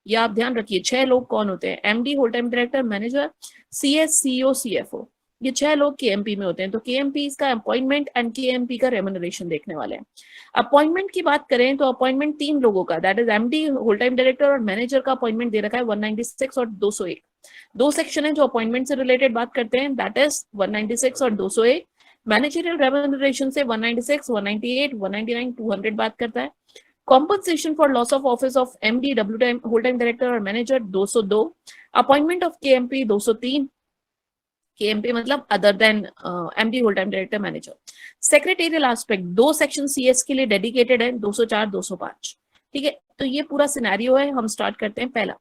ये आप ध्यान रखिए। 6 लोग कौन होते हैं? MD, whole time director, manager, CS, CEO, CFO, ये 6 लोग केएमपी में होते हैं। तो केएमपी इसका अपॉइंटमेंट एंड केएमपी का रेम्युनरेशन देखने वाले हैं। अपॉइंटमेंट की बात करें तो अपॉइंटमेंट 3 लोगों का, that is MD, whole time director और मैनेजर का अपॉइंटमेंट दे रखा है 196 और 201। दो सेक्शन है जो अपॉइंटमेंट से रिलेटेड बात करते हैं, दैट इज 196 और 201। मैनेजरियल रेम्युनरेशन से 196, 198, 199, 200 बात करता है। Compensation for loss of office of MD, W time, whole time director और manager 202। Appointment of KMP 203, KMP मतलब other than MD, whole time director, manager. Secretarial aspect 2 section CS के लिए dedicated है, 204, 205। ठीक है, तो ये पूरा सिनेरियो है। हम स्टार्ट करते हैं। पहला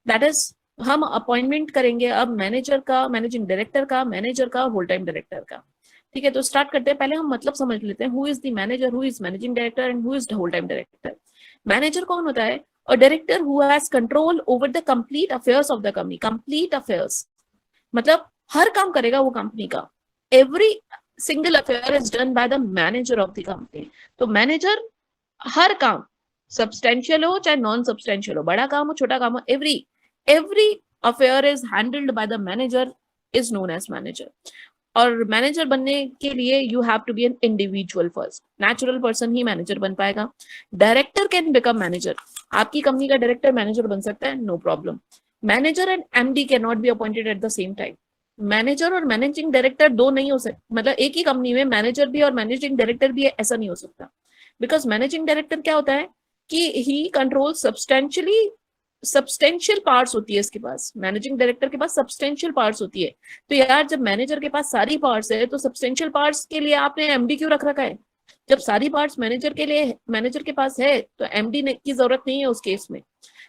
दैट इज हम अपॉइंटमेंट करेंगे अब मैनेजर का, मैनेजिंग डायरेक्टर का, मैनेजर का, होल टाइम डायरेक्टर का। ठीक है, तो स्टार्ट करते हैं। पहले हम मतलब समझ लेते हैं, who is the manager, who is managing director and who is the whole time director. Manager कौन होता है? A director who has control over the complete affairs of the company. Complete affairs मतलब हर काम करेगा वो कंपनी का। Every single affair is done by the manager of the company. तो मैनेजर हर काम, सब्सटेंशियल हो चाहे नॉन सब्सटेंशियल हो, बड़ा काम हो छोटा काम हो, every affair is handled by the manager, is known as manager. और मैनेजर बनने के लिए you have to be an individual first. Natural person ही मैनेजर बन पाएगा। Director can become manager. आपकी कंपनी का डायरेक्टर मैनेजर बन सकता है, no problem. Manager and MD can not be appointed at the same time. Manager और managing director दो नहीं हो सकते, मतलब एक ही कंपनी में मैनेजर भी और मैनेजिंग डायरेक्टर भी है, ऐसा नहीं हो सकता। बिकॉज मैनेजिंग डायरेक्टर क्या होता है कि ही कंट्रोल सब्सटेंशियल पार्ट्स होती है इसके पास। मैनेजिंग डायरेक्टर के पास सब्सटेंशियल पार्ट्स होती है। तो यार जब मैनेजर के पास सारी पार्ट्स है तो सब्सटेंशियल पार्ट्स के लिए आपने एमडी क्यों रख रखा है? जब सारी पार्ट्स मैनेजर के लिए, मैनेजर के पास है तो एमडी की जरूरत नहीं है उस केस में।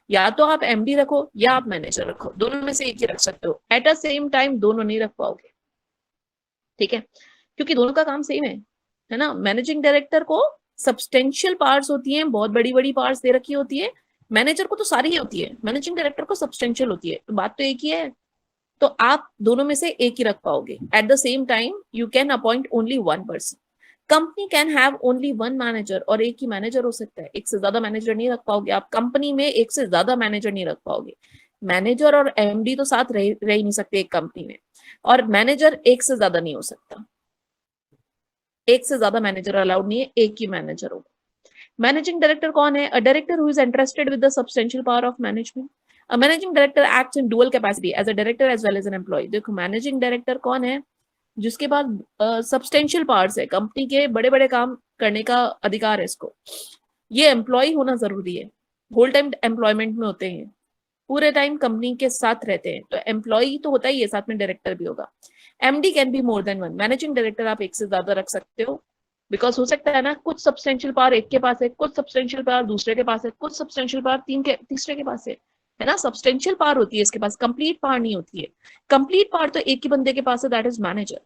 या तो आप एमडी रखो या आप मैनेजर रखो, दोनों में से एक ही रख सकते हो। एट अ सेम टाइम दोनों नहीं रख पाओगे। ठीक है, क्योंकि दोनों का काम सेम है ना। मैनेजिंग डायरेक्टर को सब्सटेंशियल पार्ट्स होती हैं, बहुत बड़ी बड़ी पार्ट्स दे रखी होती है। मैनेजर को तो सारी ही होती है, मैनेजिंग डायरेक्टर को सब्सटेंशियल होती है। तो बात तो एक ही है। तो आप दोनों में से एक ही रख पाओगे। At the same time you can appoint only one person. Company can have only one manager, और एक ही मैनेजर हो सकता है, एक से ज्यादा मैनेजर नहीं रख पाओगे आप। कंपनी में एक से ज्यादा मैनेजर नहीं रख पाओगे। मैनेजर और एमडी तो साथ रह ही नहीं सकते एक कंपनी में, और मैनेजर एक से ज्यादा नहीं हो सकता। एक से ज्यादा मैनेजर अलाउड नहीं है, एक ही मैनेजर होगा। मैनेजिंग डायरेक्टर कौन है? A director who is interested with the substantial power of management. A managing director acts in dual capacity as a director as well as an employee. देखो managing director कौन है? जिसके पास substantial powers है, company के बड़े बड़े काम करने का अधिकार है इसको। ये एम्प्लॉय होना जरूरी है। होल टाइम एम्प्लॉयमेंट में होते हैं, पूरे टाइम कंपनी के साथ रहते हैं, तो एम्प्लॉय तो होता ही है, साथ में डायरेक्टर भी होगा। MD can be more than one. Managing director आप एक से ज्यादा रख सकते हो, बिकॉज हो सकता है ना कुछ सब्सटेंशियल पावर एक के पास है, कुछ सब्सटेंशियल पावर दूसरे के पास है, कुछ सब्सटेंशियल पावर तीसरे के पास है ना। सब्सटेंशियल पावर होती है इसके पास, कंप्लीट पावर नहीं होती है। कंप्लीट पावर तो एक ही बंदे के पास है, दैट इज मैनेजर।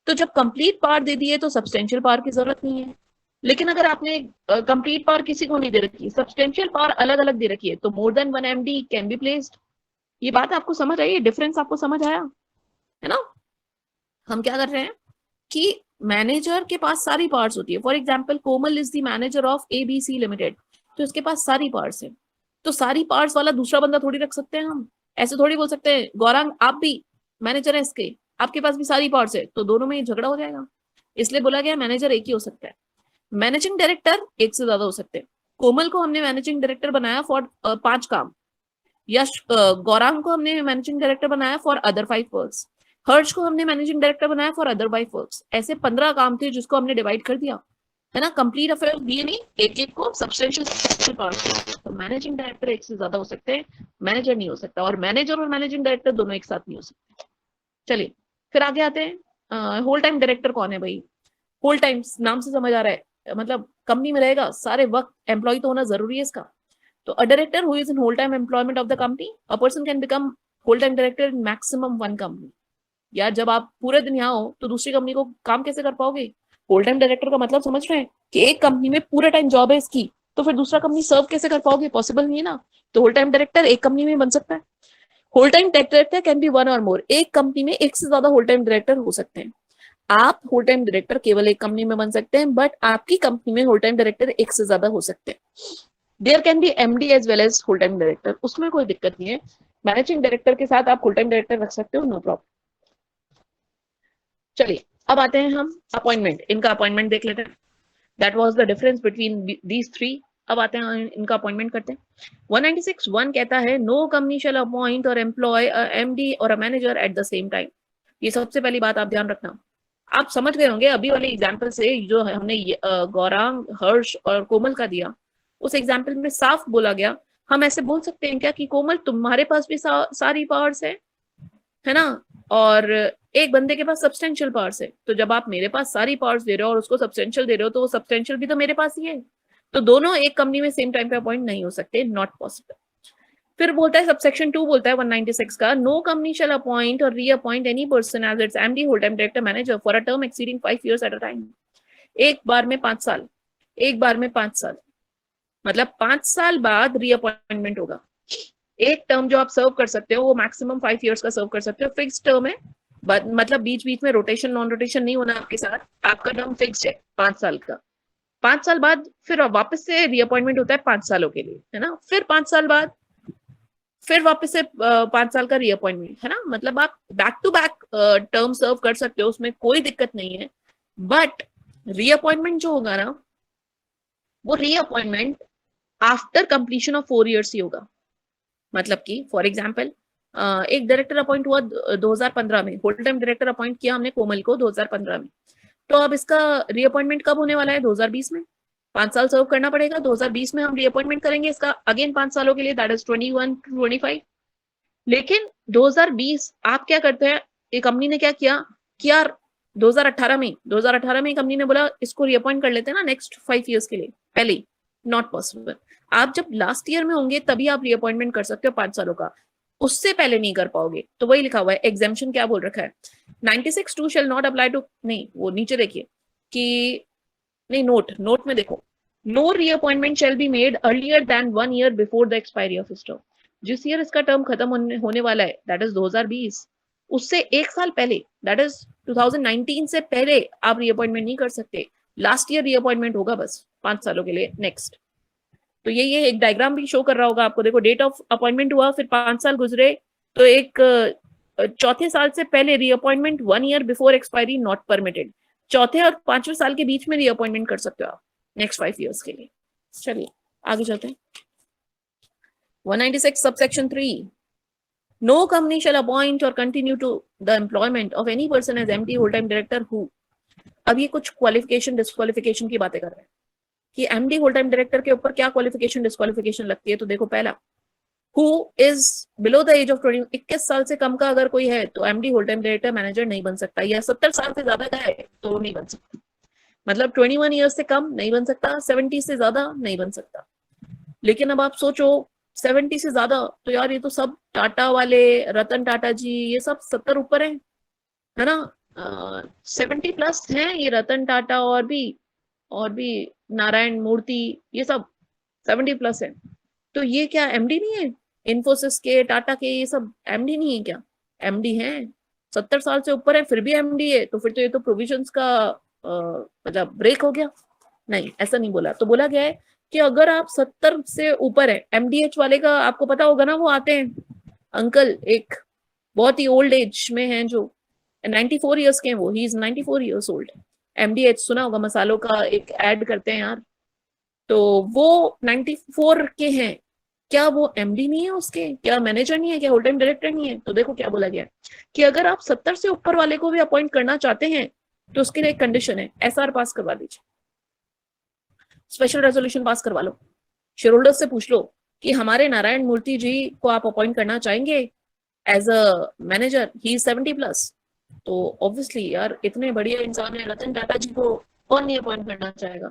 तो जब कंप्लीट पावर दे दी है तो सब्सटेंशियल पावर की जरूरत नहीं है। लेकिन अगर आपने कंप्लीट पावर किसी को नहीं दे रखी, सब्सटेंशियल पावर अलग अलग दे रखी है, तो more than one MD can be placed. ये बात आपको समझ आई? डिफरेंस आपको समझ आया है ना? हम क्या कर रहे हैं कि मैनेजर के पास सारी पार्ट्स होती है। For example Komal is the manager of ABC limited, तो इसके पास सारी पार्ट्स है। तो सारी पार्ट्स वाला दूसरा बंदा थोड़ी रख सकते हैं हम। ऐसे थोड़ी बोल सकते हैं गौरांग आप भी मैनेजर है इसके, आपके पास भी सारी पार्ट्स है, तो दोनों में ही झगड़ा हो जाएगा। इसलिए बोला गया मैनेजर एक ही हो सकता है। मैनेजिंग डायरेक्टर एक से ज्यादा हो सकते हैं। कोमल को हमने मैनेजिंग डायरेक्टर बनाया फॉर 5 काम। यश गौरांग को हमने मैनेजिंग डायरेक्टर बनाया फॉर अदर 5 वर्क्स। हर्ष को हमने मैनेजिंग डायरेक्टर बनाया फॉर अदर 5 वर्क्स। ऐसे 15 काम थे जिसको हमने डिवाइड कर दिया, है ना। कंप्लीट अफेयर दिए नहीं, एक एक को सब्सटेंशियल पार्ट। तो मैनेजिंग डायरेक्टर एक से ज्यादा हो सकते हैं, मैनेजर नहीं हो सकता। और मैनेजर और मैनेजिंग डायरेक्टर दोनों एक साथ नहीं हो सकते। चलिए फिर आगे आते हैं। होल टाइम डायरेक्टर कौन है भाई? होल टाइम नाम से समझ आ रहा है, मतलब कंपनी में रहेगा सारे वक्त, एम्प्लॉय तो होना जरूरी है इसका। तो a director who is in whole time employment of the company, a person can become whole time director in maximum one company। यार जब आप पूरे दिन यहाँ हो तो दूसरी कंपनी को काम कैसे कर पाओगे? होल टाइम डायरेक्टर का मतलब समझ रहे हैं कि एक कंपनी में पूरे टाइम जॉब है इसकी, तो फिर दूसरा कंपनी सर्व कैसे कर पाओगे? पॉसिबल नहीं है ना। तो होल टाइम डायरेक्टर एक कंपनी में बन सकता है। Whole time director can be one or more. एक कंपनी में एक से ज्यादा होल टाइम डायरेक्टर हो सकते हैं। आप होल टाइम डायरेक्टर केवल एक कंपनी में बन सकते हैं, बट आपकी कंपनी में होल टाइम डायरेक्टर एक से ज्यादा हो सकते हैं। There can be MD as well as full time director, उसमें कोई दिक्कत नहीं है। मैनेजिंग डायरेक्टर के साथ आप फुल टाइम डायरेक्टर रख सकते हो, नो प्रॉब्लम। चलिए अब आते हैं हम अपॉइंटमेंट, इनका अपॉइंटमेट देख लेते हैं। That was the difference between these three. अब आते हैं इनका अपॉइंटमेंट करते हैं। 196(1) कहता है नो कंपनी शैल अपॉइंट और एम्प्लॉय एमडी और a manager eight the same time. ये सबसे पहली बात आप ध्यान रखना। आप समझ गए होंगे अभी वाले एग्जाम्पल से, जो हमने गौरांग, हर्ष और कोमल का दिया, उस एग्जाम्पल में साफ बोला गया। हम ऐसे बोल सकते हैं क्या कि कोमल तुम्हारे पास भी सारी पावर्स है ना, और एक बंदे के पास सब्सटेंशियल पावर्स है, तो जब आप मेरे पास सारी पावर्स दे रहे हो और उसको सब्सटेंशियल दे रहे हो, तो वो सब्सटेंशियल भी तो मेरे पास ही है, तो दोनों एक कंपनी में सेम टाइम पे अपॉइंट नहीं हो सकते, नॉट पॉसिबल। फिर बोलता है सबसेक्शन 2 बोलता है 196 का, no company shall appoint or reappoint any person as its MD, whole time director, manager for a term exceeding 5 years at a time. एक बार में 5 साल, एक बार में 5 साल, मतलब 5 साल बाद रीअपॉइंटमेंट होगा। एक टर्म जो आप सर्व कर सकते हो वो मैक्सिमम 5 years का सर्व कर सकते हो, फिक्स टर्म है, मतलब बीच बीच में रोटेशन नॉन रोटेशन नहीं होना आपके साथ, आपका टर्म फिक्स्ड है 5 साल का। 5 साल बाद फिर वापस से रीअपॉइंटमेंट होता है 5 सालों के लिए, है ना, फिर 5 साल बाद फिर वापस से 5 साल का रीअपॉइंटमेंट, है ना, मतलब आप बैक टू बैक टर्म सर्व कर सकते हो, उसमें कोई दिक्कत नहीं है। बट रीअपॉइंटमेंट जो होगा ना, वो reappointment after completion of 4 years ही होगा। मतलब कि फॉर एग्जाम्पल एक डायरेक्टर अपॉइंट हुआ 2015 में, होल टाइम डायरेक्टर अपॉइंट किया हमने कोमल को 2015 में, तो अब इसका रीअपॉइंटमेंट कब होने वाला है? 2020 में। 5 साल सर्व करना पड़ेगा, 2020 में हम रीअपॉइंटमेंट करेंगे इसका अगेन 5 सालों के लिए, दैट इज 21 to 25। लेकिन 2020 आप क्या करते हैं, एक कंपनी ने क्या किया कि यार 2018 में कंपनी ने बोला इसको रीअपॉइंट कर लेते हैं ना नेक्स्ट 5 years के लिए, पहले नॉट पॉसिबल। आप जब लास्ट ईयर में होंगे तभी आप रीअपॉइंटमेंट कर सकते हो 5 सालों का, उससे पहले नहीं कर पाओगे। तो वही लिखा हुआ है, एग्जाम्पशन क्या बोल रखा है, 96(2) शैल नॉट अप्लाई टू, नहीं वो नीचे देखिए कि नहीं, नोट में देखो, no reappointment shall be made earlier than 1 year before the expiry of his term. जिस ईयर इसका टर्म खत्म होने वाला है, दैट इज 2020, उससे 1 साल पहले, दैट इज 2019 से पहले आप रीअपॉइंटमेंट नहीं कर सकते। लास्ट ईयर रीअपॉइंटमेंट होगा बस 5 सालों के लिए, नेक्स्ट। तो ये एक डायग्राम भी शो कर रहा होगा आपको, देखो डेट ऑफ अपॉइंटमेंट हुआ, फिर 5 साल गुजरे, तो एक चौथे साल से पहले reappointment 1 year before expiry not permitted. चौथे और 5वें साल के बीच में रीअपॉइंटमेंट कर सकते हो आप नेक्स्ट 5 years के लिए। चलिए आगे चलते हैं। 196 subsection 3, no company shall appoint or continue to the employment of any person as MD, whole time director who। अब ये कुछ क्वालिफिकेशन डिस्क्वालिफिकेशन की बातें कर रहे हैं कि एमडी होल टाइम डायरेक्टर के ऊपर क्या क्वालिफिकेशन डिस्क्वालिफिकेशन लगती है। तो देखो पहला, who is below the age of 20, 21 साल से कम का अगर कोई है तो MD whole time director manager नहीं बन सकता, या 70 साल से ज्यादा का है तो नहीं बन सकता, मतलब 21 years से कम नहीं बन सकता, 70 से ज्यादा नहीं बन सकता। लेकिन अब आप सोचो 70 से ज्यादा, तो यार ये तो सब टाटा वाले, रतन टाटा जी, ये सब 70 ऊपर है ना, 70+ हैं ये रतन टाटा, और भी नारायण मूर्ति, ये सब 70+ है। तो ये क्या एमडी नहीं है? इन्फोसिस के, टाटा के, ये सब एमडी नहीं है क्या? एमडी हैं, 70 साल से ऊपर है फिर भी एमडी है, तो फिर तो ये तो प्रोविजंस का मतलब ब्रेक हो गया। नहीं, ऐसा नहीं बोला, तो बोला गया है कि अगर आप 70 से ऊपर है, एमडीएच वाले का आपको पता होगा ना, वो आते हैं अंकल, एक बहुत ही ओल्ड एज में हैं जो 94 years के हैं, वो he is 94 years old। MDH सुना होगा, मसालों का एक ऐड करते हैं यार, तो वो 94 के हैं, क्या वो एमडी नहीं है उसके? क्या मैनेजर नहीं है? क्या होल टाइम डायरेक्टर नहीं है? तो देखो क्या बोला गया कि अगर आप 70 से ऊपर वाले को भी अपॉइंट करना चाहते हैं तो उसके लिए एक कंडीशन है, एसआर पास करवा दीजिए, स्पेशल रेजोल्यूशन पास करवा लो, शेयर होल्डर्स से पूछ लो कि हमारे नारायण मूर्ति जी को आप अपॉइंट करना चाहेंगे as a manager, he is 70+। तो ऑब्वियसली यार इतने बढ़िया इंसान है रतन टाटा जी को कौन नहीं अपॉइंट करना चाहेगा।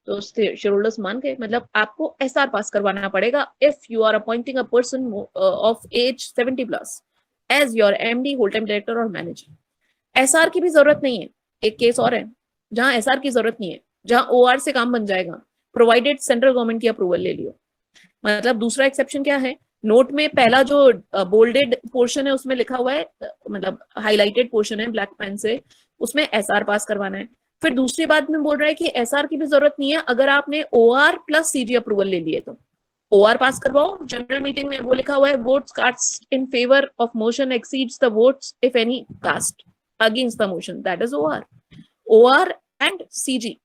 तो शेयर होल्डर्स मान के, मतलब आपको एसआर पास करवाना पड़ेगा if you are appointing a person of age 70+ as your MD, whole time director और मैनेजर। एसआर की भी जरूरत नहीं है, एक केस और है जहां एसआर की जरूरत नहीं है, जहां ओआर से काम बन जाएगा, प्रोवाइडेड सेंट्रल गवर्नमेंट की अप्रूवल ले लियो। मतलब दूसरा एक्सेप्शन क्या है, नोट में पहला जो बोल्डेड पोर्शन है उसमें लिखा हुआ है, मतलब हाईलाइटेड पोर्शन है ब्लैक पेन से, उसमें एसआर पास करवाना है। फिर दूसरी बात में बोल रहा है कि एसआर की भी जरूरत नहीं है अगर आपने ओआर प्लस सीजी अप्रूवल ले लिए तो, ओआर पास करवाओ जनरल मीटिंग में, वो लिखा हुआ है votes cast in favour of motion exceeds the votes if any cast against the motion, that is OR. OR and CG,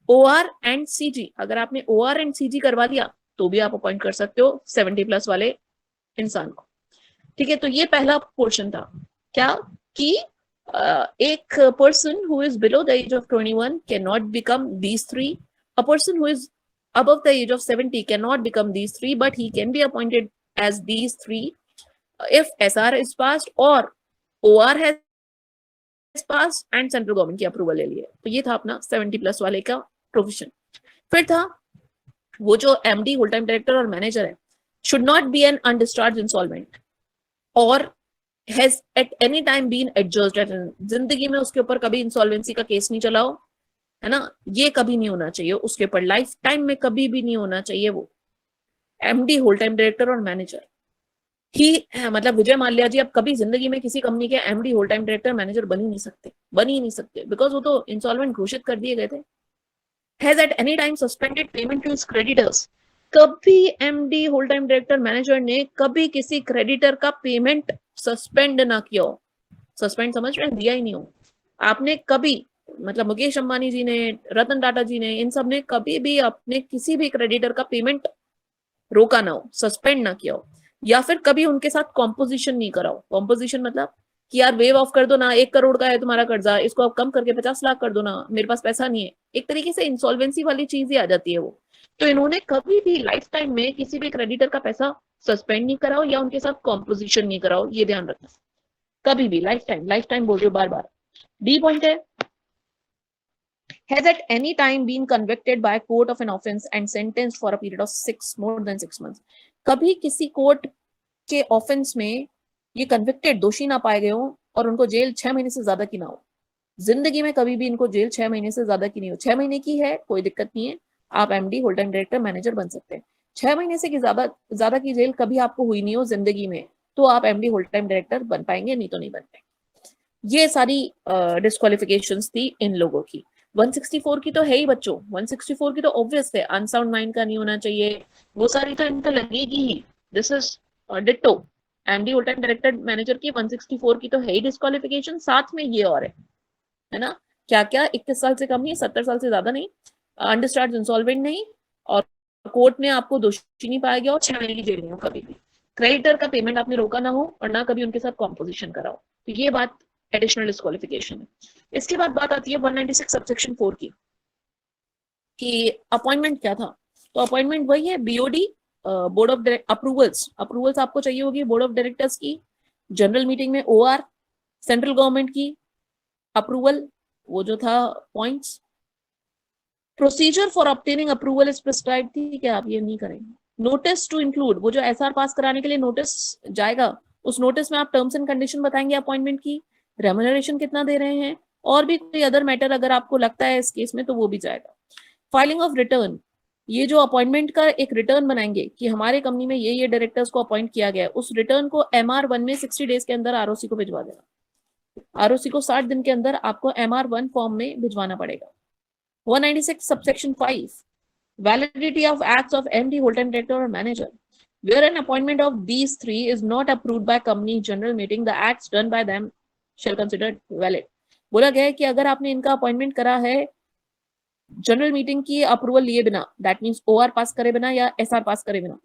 OR and CG, अगर आपने ओआर एंड सीजी करवा दिया तो भी आप अपॉइंट कर सकते हो 70+ वाले इंसान को। ठीक है, तो ये पहला पोर्शन था क्या कि एक person who is below the age of 21 can not become these three, a person who is above the age of 70 cannot become these three, but he can be appointed as these three if SR is passed or OR has passed and central government की approval ले लिए। तो ये था अपना 70+ वाले का provision. फिर था वो जो एमडी होल टाइम डायरेक्टर और मैनेजर है should not be an undischarged insolvent or has at any time been adjudged, जिंदगी में उसके ऊपर कभी इंसॉल्वेंसी का केस नहीं चला हो, है ना, ये कभी नहीं होना चाहिए उसके ऊपर, लाइफ टाइम में कभी भी नहीं होना चाहिए वो एमडी होल टाइम डायरेक्टर और मैनेजर ही। मतलब विजय माल्या जी अब कभी जिंदगी में किसी कंपनी के MD whole time director manager बन ही नहीं सकते बिकॉज वो तो इंसॉल्वेंट घोषित कर दिए गए थे। Has at any time suspended payment to his creditors, कभी MD whole time director manager ने कभी किसी क्रेडिटर का पेमेंट सस्पेंड ना किया हो। सस्पेंड समझ रहे हैं, दिया ही नहीं हो आपने कभी, मतलब मुकेश अंबानी जी ने, रतन टाटा जी ने, इन सब ने कभी भी अपने किसी भी क्रेडिटर का पेमेंट रोका ना हो, सस्पेंड ना किया हो, या फिर कभी उनके साथ कॉम्पोजिशन नहीं कराओ। कॉम्पोजिशन मतलब कि यार वेव ऑफ कर दो ना, 1 करोड़ का है तुम्हारा कर्जा, इसको आप कम करके 50 लाख कर दो ना, मेरे पास पैसा नहीं है, एक तरीके से इंसॉल्वेंसी वाली चीज ही आ जाती है वो। तो इन्होंने कभी भी लाइफ टाइम में किसी भी क्रेडिटर का पैसा सस्पेंड नहीं कराओ या उनके साथ कॉम्पोजिशन नहीं कराओ, ये ध्यान रखना कभी भी, लाइफ टाइम बोल रही हूँ बार बार। डी पॉइंट है has at any time been convicted by a court of an offence and sentenced for a period of more than 6 months, कभी किसी कोर्ट के ऑफेंस में ये कन्विक्टेड दोषी ना पाए गए हो और उनको जेल 6 महीने से ज्यादा की ना हो। जिंदगी में कभी भी इनको जेल 6 महीने से ज्यादा की नहीं हो। 6 महीने की है कोई दिक्कत नहीं है, आप MD whole time director manager बन सकते हैं। 6 महीने से ज्यादा की जेल कभी आपको हुई नहीं हो जिंदगी में, तो आप एमडी होल टाइम डायरेक्टर बन पाएंगे, नहीं तो नहीं बन पाएंगे। ये सारी डिस्क्वालिफिकेशंस थी इन लोगों की। 164 की तो है ही बच्चों, 164 की तो ऑब्वियस है, अनसाउंड माइंड का नहीं होना चाहिए, वो सारी तो इनका लगेगी ही। This is ditto MD whole time director manager की 164 की तो है ही डिस्क्वालिफिकेशन, साथ में ये और है ना, क्या क्या 21 साल से कम नहीं, 70 साल से ज्यादा नहीं, अनडिस्चार्ज इंसॉल्वेंट नहीं, और कोर्ट ने आपको दोषी नहीं पाया गया और 6 महीने की जेल नहीं हो कभी भी, क्रेडिटर का पेमेंट आपने रोका ना हो और ना कभी उनके साथ कॉम्पोजिशन कराओ, तो ये बात एडिशनल डिस्क्वालिफिकेशन है। इसके बाद बात आती है 196 सबसेक्शन 4 की कि अपॉइंटमेंट क्या था। तो अपॉइंटमेंट वही है बीओडी, बोर्ड ऑफ अप्रूवल्स आपको चाहिए होगी बोर्ड ऑफ डायरेक्टर्स की, जनरल मीटिंग में ओआर, सेंट्रल गवर्नमेंट की अप्रूवल, वो जो था points, procedure for obtaining approval is prescribed थी कि आप ये नहीं करेंगे। नोटिस टू इंक्लूड, वो जो एसआर पास कराने के लिए नोटिस जाएगा, उस नोटिस में आप टर्म्स एंड कंडीशन बताएंगे अपॉइंटमेंट की, रेम्यूनरेशन कितना दे रहे हैं, और भी कोई अदर मैटर अगर आपको लगता है इस केस में तो वो भी जाएगा। फाइलिंग ऑफ रिटर्न, ये जो अपॉइंटमेंट का एक रिटर्न बनाएंगे कि हमारे कंपनी में ये डायरेक्टर्स को अपॉइंट किया गया है, उस रिटर्न को MR1 में 60 डेज के अंदर आरओसी को भिजवा देना। आरओसी को 60 दिन के अंदर आपको MR1 फॉर्म में भिजवाना पड़ेगा। 196 subsection 5, validity of acts of MD whole time director और manager, where an appointment of these three is not approved by company general meeting, the acts done by them shall considered valid। बोला गया है कि अगर आपने इनका appointment करा है जनरल मीटिंग की अप्रूवल लिए बिना, दैट मींस ओआर पास करे बिना या एसआर पास करे बिना,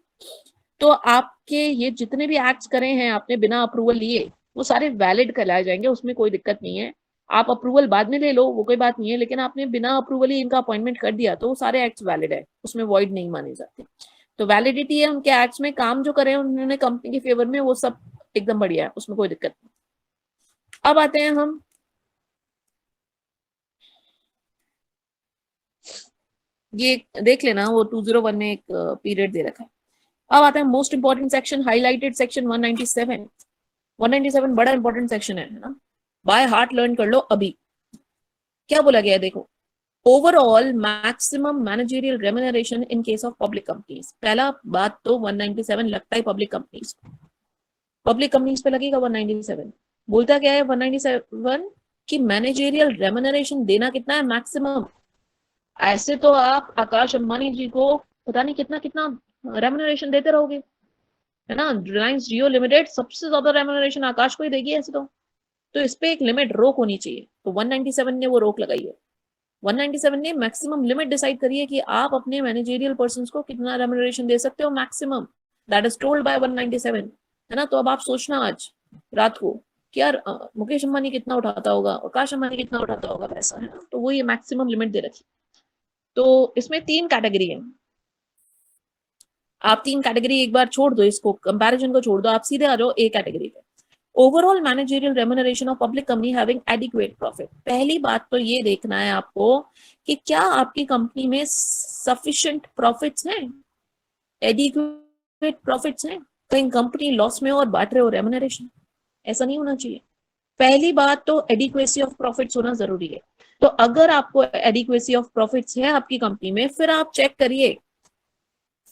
तो आपके ये जितने भी एक्ट्स करे हैं आपने बिना अप्रूवल लिए, वो सारे वैलिड कहलाए जाएंगे, उसमें कोई दिक्कत नहीं है। आप अप्रूवल बाद में ले लो वो कोई बात नहीं है, लेकिन आपने बिना अप्रूवल ही इनका अपॉइंटमेंट कर दिया तो वो सारे एक्ट्स वैलिड है, उसमें वॉइड नहीं माने जाते। तो वैलिडिटी है उनके एक्ट्स में, काम जो करे उन्होंने कंपनी के फेवर में, वो सब एकदम बढ़िया है, उसमें कोई दिक्कत नहीं। अब आते हैं हम ये देख लेना, वो 201 में एक पीरियड दे रखा है। अब आता है most important section, highlighted section 197। 197 बड़ा इंपॉर्टेंट सेक्शन है ना, बाय हार्ट लर्न कर लो अभी। क्या बोला गया है देखो, overall maximum managerial remuneration in case of public companies. पहला बात तो 197 लगता है पब्लिक कंपनीज पे लगेगा 197। बोलता क्या है 197 कि मैनेजरियल रेम्यूनरेशन देना कितना है, मैक्सिमम। ऐसे तो आप आकाश अंबानी जी को पता नहीं कितना कितना रेम्यूनरेशन देते रहोगे, है ना। रिलायंस जियो लिमिटेड सबसे ज्यादा रेम्यूनरेशन आकाश को ही देगी ऐसे तो इस पे एक लिमिट रोक होनी चाहिए। तो 197 ने वो रोक लगाई है। 197 ने मैक्सिमम लिमिट डिसाइड करी है कि आप अपने मैनेजरियल पर्सन को कितना रेम्यूनरेशन दे सकते हो maximum, that is told by 197, है ना। तो अब आप सोचना आज रात को कि यार मुकेश अंबानी कितना उठाता होगा, आकाश अंबानी कितना उठाता होगा पैसा, है ना। तो वो ये मैक्सिमम लिमिट दे रखी। तो इसमें 3 कैटेगरी है। आप 3 कैटेगरी एक बार छोड़ दो, इसको कंपैरिजन को छोड़ दो, आप सीधे आ जाओ ए कैटेगरी पे। Overall managerial remuneration of public company having adequate profit. पहली बात तो ये देखना है आपको कि क्या आपकी कंपनी में सफिशिएंट प्रॉफिट्स हैं, एडिक्वेट प्रॉफिट्स हैं। कहीं कंपनी लॉस में और बांट रहे हो रेम्यूनरेशन, ऐसा नहीं होना चाहिए। पहली बात तो एडिक्वेसी ऑफ प्रॉफिट्स होना जरूरी है। तो अगर आपको एडिक्वेसी ऑफ प्रॉफिट्स है आपकी कंपनी में, फिर आप चेक करिए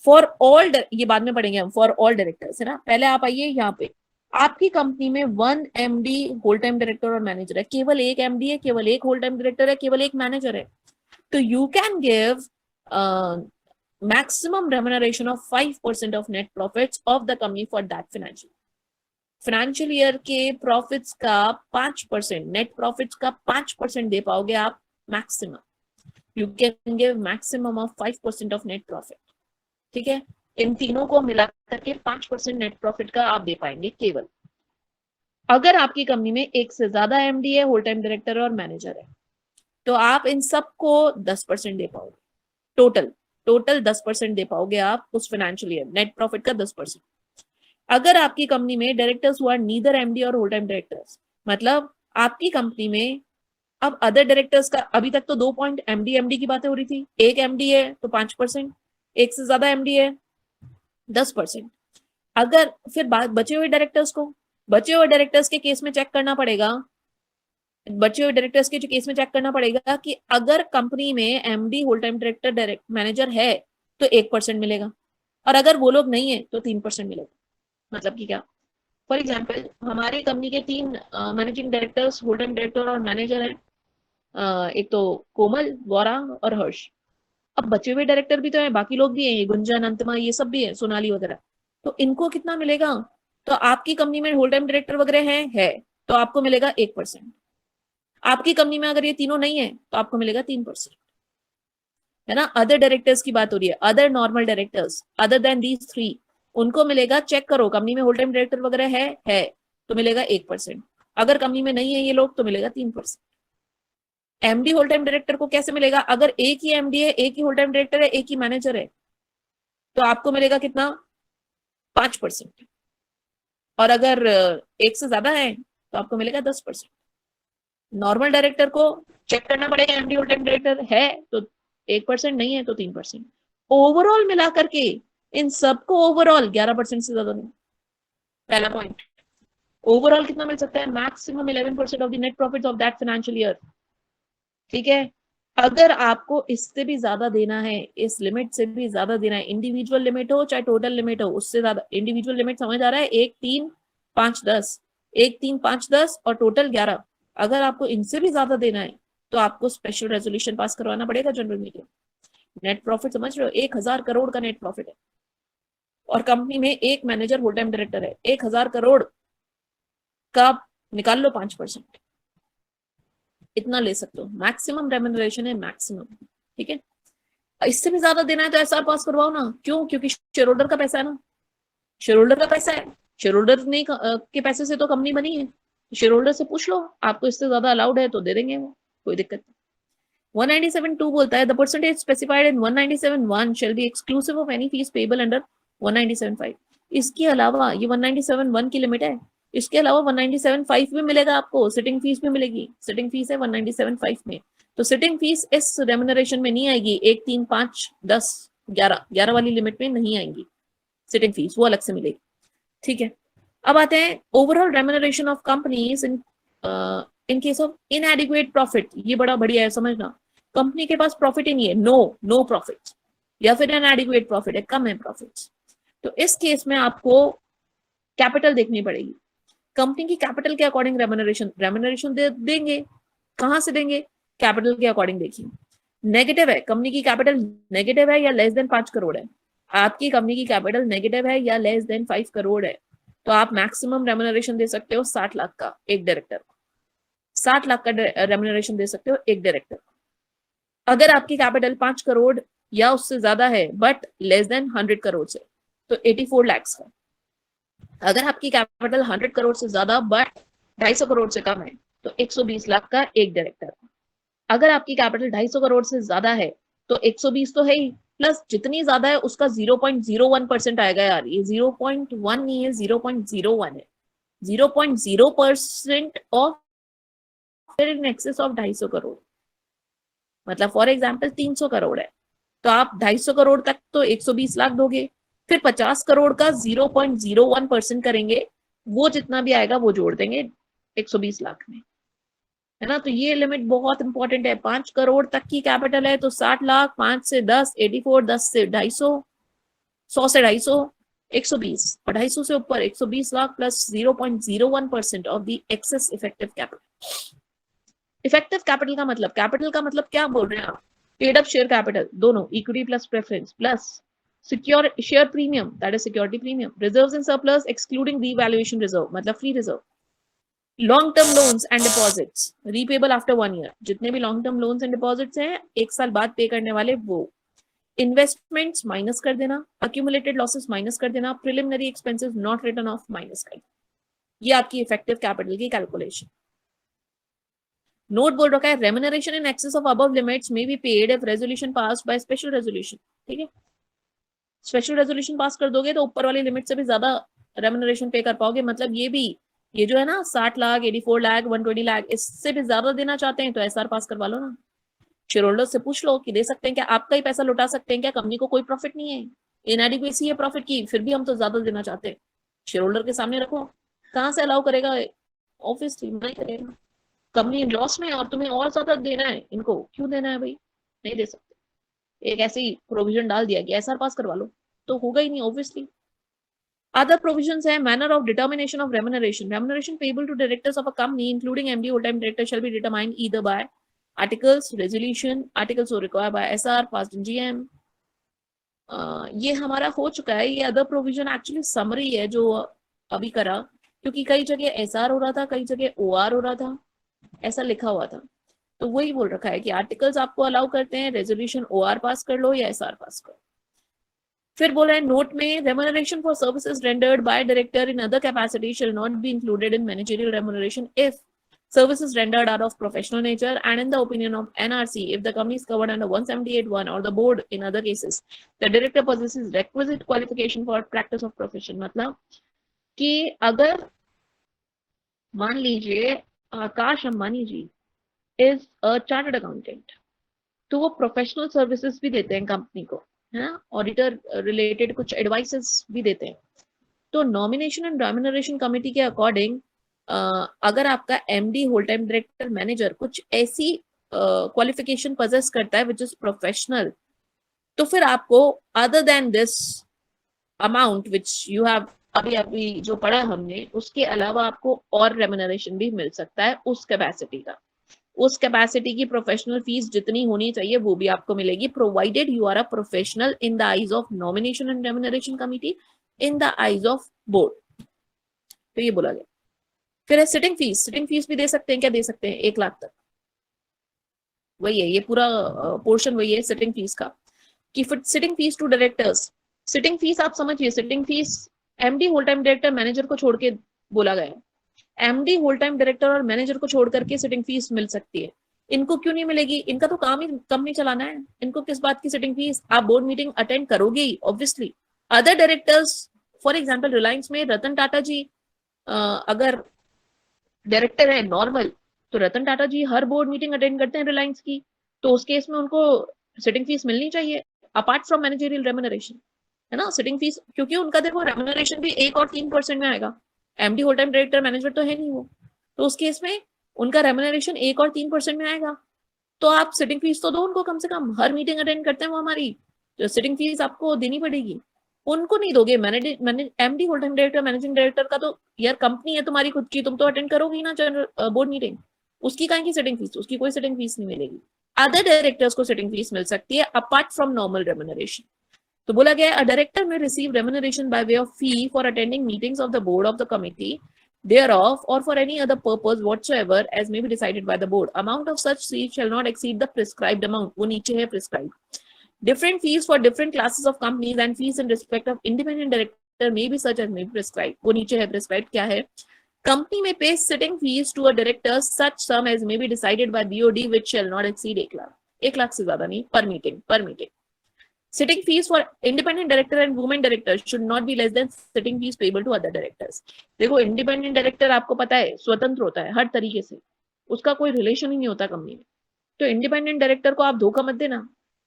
फॉर ऑल, ये बाद में पढ़ेंगे हम, फॉर ऑल डायरेक्टर्स, है ना। पहले आप आइए यहाँ पे, आपकी कंपनी में 1 MD होल टाइम डायरेक्टर और मैनेजर है, केवल एक MD है, केवल एक होल टाइम डायरेक्टर है, केवल एक मैनेजर है, तो you can give maximum remuneration of 5% of net profits of the company for that financial year के प्रॉफिट्स का 5%, नेट प्रॉफिट्स का 5% दे पाओगे आप maximum. You can give maximum of 5% of net profit, ठीक है। इन तीनों को मिलाकर के 5% नेट प्रॉफिट का आप दे पाएंगे केवल। अगर आपकी कंपनी में एक से ज्यादा MD है, होल टाइम डायरेक्टर और मैनेजर है, तो आप इन सबको 10% दे पाओगे। टोटल 10% दे पाओगे आप उस फाइनेंशियल ईयर, नेट प्रॉफिट का 10%। अगर आपकी कंपनी में डायरेक्टर्स हुआ नीदर MD और होल टाइम डायरेक्टर्स, मतलब आपकी कंपनी में अब अदर डायरेक्टर्स का, अभी तक तो 2 पॉइंट MD की बातें हो रही थी, एक MD है तो 5%, एक से ज्यादा MD है 10%। अगर फिर बचे हुए डायरेक्टर्स के केस में चेक करना पड़ेगा, कि अगर कंपनी में MD whole time director direct manager है तो 1% मिलेगा, और अगर वो लोग नहीं है तो 3% मिलेगा। मतलब कि क्या, फॉर एग्जाम्पल हमारी कंपनी के 3 managing directors, whole time director और मैनेजर है, एक तो कोमल, गौरा और हर्ष। अब बचे हुए डायरेक्टर भी तो है, बाकी लोग भी हैं, गुंजन, अंतमा, ये सब भी है, सोनाली वगैरह, तो इनको कितना मिलेगा। तो आपकी कंपनी में होल टाइम डायरेक्टर वगैरह है तो आपको मिलेगा 1%। आपकी कंपनी में अगर ये तीनों नहीं है तो आपको मिलेगा 3%, है ना। अदर डायरेक्टर्स की बात हो रही है, other normal directors other than these 3, उनको मिलेगा, चेक करो कंपनी में होल टाइम डायरेक्टर वगैरह है तो मिलेगा 1%। अगर कंपनी में नहीं है ये लोग तो मिलेगा 3%। MD होल टाइम डायरेक्टर को कैसे मिलेगा, अगर एक ही MD है, एक ही होल टाइम डायरेक्टर है, एक ही मैनेजर है, तो आपको मिलेगा कितना, 5%। और अगर एक से ज्यादा है तो आपको मिलेगा 10%। नॉर्मल डायरेक्टर को चेक करना पड़ेगा, MD होल टाइम डायरेक्टर है तो 1%, नहीं है तो 3%। ओवरऑल मिलाकर के इन सबको ओवरऑल 11% से ज्यादा नहीं। पहला पॉइंट, ओवरऑल कितना मिल सकता है, maximum 11% of the net profit of that financial year, ठीक है। अगर आपको इससे भी ज्यादा देना है, इस लिमिट से भी ज्यादा देना है, इंडिविजुअल लिमिट हो चाहे टोटल लिमिट हो, उससे ज्यादा, इंडिविजुअल लिमिट समझ आ रहा है, 1, 3, 5, 10, 1, 3, 5, 10 और टोटल 11, अगर आपको इनसे भी ज्यादा देना है तो आपको स्पेशल रेजोल्यूशन पास करवाना पड़ेगा जनरल मीटिंग। नेट प्रॉफिट समझ रहे हो, 1000 करोड़ का नेट प्रॉफिट है और कंपनी में एक मैनेजर होल टाइम डायरेक्टर है, 1000 करोड़ का निकाल लो 5%, इतना ले सकते हो, मैक्सिमम रेम्यूनरेशन है, मैक्सिमम, ठीक है। इससे भी ज्यादा देना है तो SR पास करवाओ ना, क्यों, क्योंकि शेयर होल्डर का पैसा है ना, शेयर होल्डर का पैसा है, शेयर होल्डर ने के पैसे से तो कंपनी बनी है, शेयर होल्डर से पूछ लो, आपको इससे ज्यादा अलाउड है तो दे देंगे वो, कोई दिक्कत नहीं। 197(2) बोलता है the percentage specified in 197(1) shall be exclusive of any fees payable under 197(5). इसके अलावा ये 197(1) की लिमिट है, इसके अलावा 197(5) भी मिलेगा आपको, सिटिंग फीस भी मिलेगी, सिटिंग फीस है 197(5) में, तो सिटिंग फीस इस रेम्यूनरेशन में नहीं आएगी, 1, 3, 5, 10, 11 वाली लिमिट में नहीं आएंगी सिटिंग फीस, वो अलग से मिलेगी, ठीक है। अब आते हैं overall remuneration of companies in case of इनएडिक्वेट profit. ये बड़ा बढ़िया है समझना, कंपनी के पास प्रॉफिट ही नहीं है, नो प्रॉफिट, या फिर इनएडिक्वेट प्रॉफिट है, कम है प्रॉफिट, तो इस केस में आपको कैपिटल देखनी पड़ेगी, कंपनी की कैपिटल के अकॉर्डिंग रेम्यूनरेशन देंगे। कहां से देंगे, कैपिटल के अकॉर्डिंग देखिए। नेगेटिव है, कंपनी की कैपिटल नेगेटिव है या लेस देन 5 करोड़ है, आपकी कंपनी की कैपिटल नेगेटिव है या लेस देन 5 करोड़ है, तो आप मैक्सिमम रेम्यूनरेशन दे सकते हो 60 लाख का एक डायरेक्टर को, 60 लाख का रेम्यूनरेशन दे सकते हो एक डायरेक्टर। अगर आपकी कैपिटल 5 करोड़ या उससे ज्यादा है बट लेस देन 100 करोड़ से, तो 84 लाख का। अगर आपकी कैपिटल 100 करोड़ से ज्यादा बट 250 करोड़ से कम है, तो 120 लाख का एक डायरेक्टर। अगर आपकी कैपिटल 250 करोड़ से ज्यादा है तो 120 तो है ही, प्लस जितनी ज्यादा है उसका 0.01% आएगा यार, ये 0.1 नहीं है, 0.01 है, 0.0% of in excess of 250 crore. मतलब फॉर एग्जाम्पल 300 करोड़ है, तो आप 250 करोड़ तक तो 120 लाख दोगे, फिर 50 करोड़ का 0.01% करेंगे, वो जितना भी आएगा वो जोड़ देंगे 120 लाख में, है ना। तो ये लिमिट बहुत इंपॉर्टेंट है। 5 करोड़ तक की कैपिटल है तो 60 लाख, 5 से 10 84, 10 से 250, 100 से 250 120, और 250 से ऊपर 120 lakh plus 0.01% of the excess effective capital. Effective capital का मतलब क्या बोल रहे हैं आप? पेड अप शेयर कैपिटल दोनों, equity plus preference plus secure share premium, that is security premium, reserves and surplus excluding revaluation reserve मतलब free reserve, long term loans and deposits repayable after 1 year, जितने भी long term loans and deposits हैं 1 साल बाद पे करने वाले वो, इन्वेस्टमेंट्स माइनस कर देना, अक्यूमुलेटेड लॉसेस माइनस कर देना, preliminary expenses not written off minus कर देना। ये आपकी इफेक्टिव कैपिटल की कैलकुलेशन। नोट बोल रखा है remuneration in excess of above limits may be paid if resolution pass by special resolution. ठीक है, स्पेशल रेजोल्यूशन पास कर दोगे तो ऊपर वाली लिमिट से भी ज्यादा रेम्यूनरेशन पे कर पाओगे। मतलब ये जो है ना 60 लाख 84 लाख 120 लाख इससे भी ज्यादा देना चाहते हैं तो एसआर पास करवा लो ना, शेयर होल्डर से पूछ लो कि दे सकते हैं क्या, आपका ही पैसा लुटा सकते हैं क्या, कंपनी को कोई प्रॉफिट नहीं है, इनएडिक्वेसी है प्रॉफिट की, फिर भी हम तो ज्यादा देना चाहते हैं, शेयर होल्डर के सामने रखो, कहाँ से अलाउ करेगा, ऑब्वियसली नहीं करेगा। कंपनी लॉस में और तुम्हें और ज्यादा देना है, इनको क्यों देना है भाई, नहीं दे सकते। एक ऐसे ही प्रोविजन डाल दिया कि एसआर पास करवा लो, तो होगा ही नहीं ऑब्वियसली। Other provisions है manner of determination of remuneration. Remuneration payable to directors of a company, including MD, whole-time director, shall be determined either by articles, resolution, articles so required by SR, passed in GM. ये हमारा हो चुका है। ये other provision actually summary है जो अभी करा, क्योंकि कई जगह एसआर हो रहा था, कई जगह ओआर हो रहा था, ऐसा लिखा हुआ था, तो वही बोल रखा है कि आर्टिकल्स आपको अलाउ करते हैं, रेजोल्यूशन ओआर पास कर लो या एसआर पास कर। फिर बोला है नोट में remuneration for services rendered by director in other capacity shall not be included in managerial remuneration if services rendered are of professional nature and in the opinion of NRC if the company is covered under 178(1) or the board in other cases the director possesses requisite qualification for practice of profession। मतलब कि अगर मान लीजिए आकाश अंबानी जी is a chartered accountant, तो वो professional services भी देते हैं कंपनी को, है ना, ऑडिटर रिलेटेड कुछ एडवाइसेस भी देते हैं। तो नॉमिनेशन एंड रेम्यूनरेशन कमेटी के अकॉर्डिंग अगर आपका MD whole time director manager कुछ ऐसी क्वालिफिकेशन पजेस करता है विच इज प्रोफेशनल, तो फिर आपको other than this amount which you have अभी जो पढ़ा हमने, उसके अलावा आपको और रेम्यूनरेशन भी मिल सकता है उस कैपेसिटी का। उस कैपेसिटी की प्रोफेशनल फीस जितनी होनी चाहिए वो भी आपको मिलेगी, provided you are a professional in the eyes of nomination and remuneration committee, in the eyes of board. तो ये बोला गया। फिर है सिटिंग फीस भी दे सकते हैं, क्या दे सकते हैं 1 लाख तक, वही है ये पूरा पोर्शन वही है सिटिंग फीस का। कि sitting fees to directors, sitting fees आप समझिए, sitting fees MD whole time director manager को छोड़ के बोला गया है, एमडी होल टाइम डायरेक्टर और मैनेजर को छोड़ करके सिटिंग फीस मिल सकती है। इनको क्यों नहीं मिलेगी, इनका तो काम ही कंपनी चलाना है, इनको किस बात की सिटिंग फीस, आप बोर्ड मीटिंग अटेंड करोगे ही obviously. Other directors for example Reliance में रतन टाटा जी अगर डायरेक्टर है नॉर्मल, तो रतन टाटा जी हर बोर्ड मीटिंग अटेंड करते हैं रिलायंस की, तो उस केस में उनको सिटिंग फीस मिलनी चाहिए अपार्ट फ्रॉम मैनेजरियल रेम्यूनरेशन, है ना। सिटिंग फीस क्योंकि उनका देखो रेम्यूनरेशन भी 1 और 3% में आएगा, MD whole time director manager तो है नहीं वो, तो उस केस में उनका रेम्यूनरेशन 1 और 3% में आएगा, तो आप सिटिंग फीस तो दो उनको, कम से कम हर मीटिंग अटेंड करते हैं वो हमारी, तो सिटिंग फीस आपको देनी पड़ेगी। उनको नहीं दोगे, MD whole time director managing director का तो यार कंपनी है तुम्हारी खुद की, तुम तो अटेंड करोगी ना जनरल बोर्ड मीटिंग, उसकी कहीं की सिटिंग फीस, उसकी कोई सिटिंग फीस नहीं मिलेगी। अदर डायरेक्टर्स को सिटिंग फीस मिल सकती है अपार्ट फ्रॉम नॉर्मल रेम्यूनरेशन। तो बोला गया अ डायरेक्टर में receive remuneration by way of fee for attending meetings of the board of the committee thereof or for any other purpose whatsoever as may be decided by the board. Amount of such fees shall not exceed the prescribed amount. वो नीचे है prescribed. Different fees for different classes of companies and fees in respect of independent director may be such as may be prescribed. वो नीचे है prescribed क्या है? Company may pay sitting fees to a director such sum as may be decided by BOD which shall not exceed 1 lakh. 1 lakh से ज्यादा नहीं per meeting. Sitting fees for independent director and women directors should not be less than sitting fees payable to other directors. देखो independent director आपको पता है स्वतंत्र होता है हर तरीके से, उसका कोई रिलेशन ही नहीं होता कंपनी में। तो इंडिपेंडेंट डायरेक्टर को आप धोखा मत देना,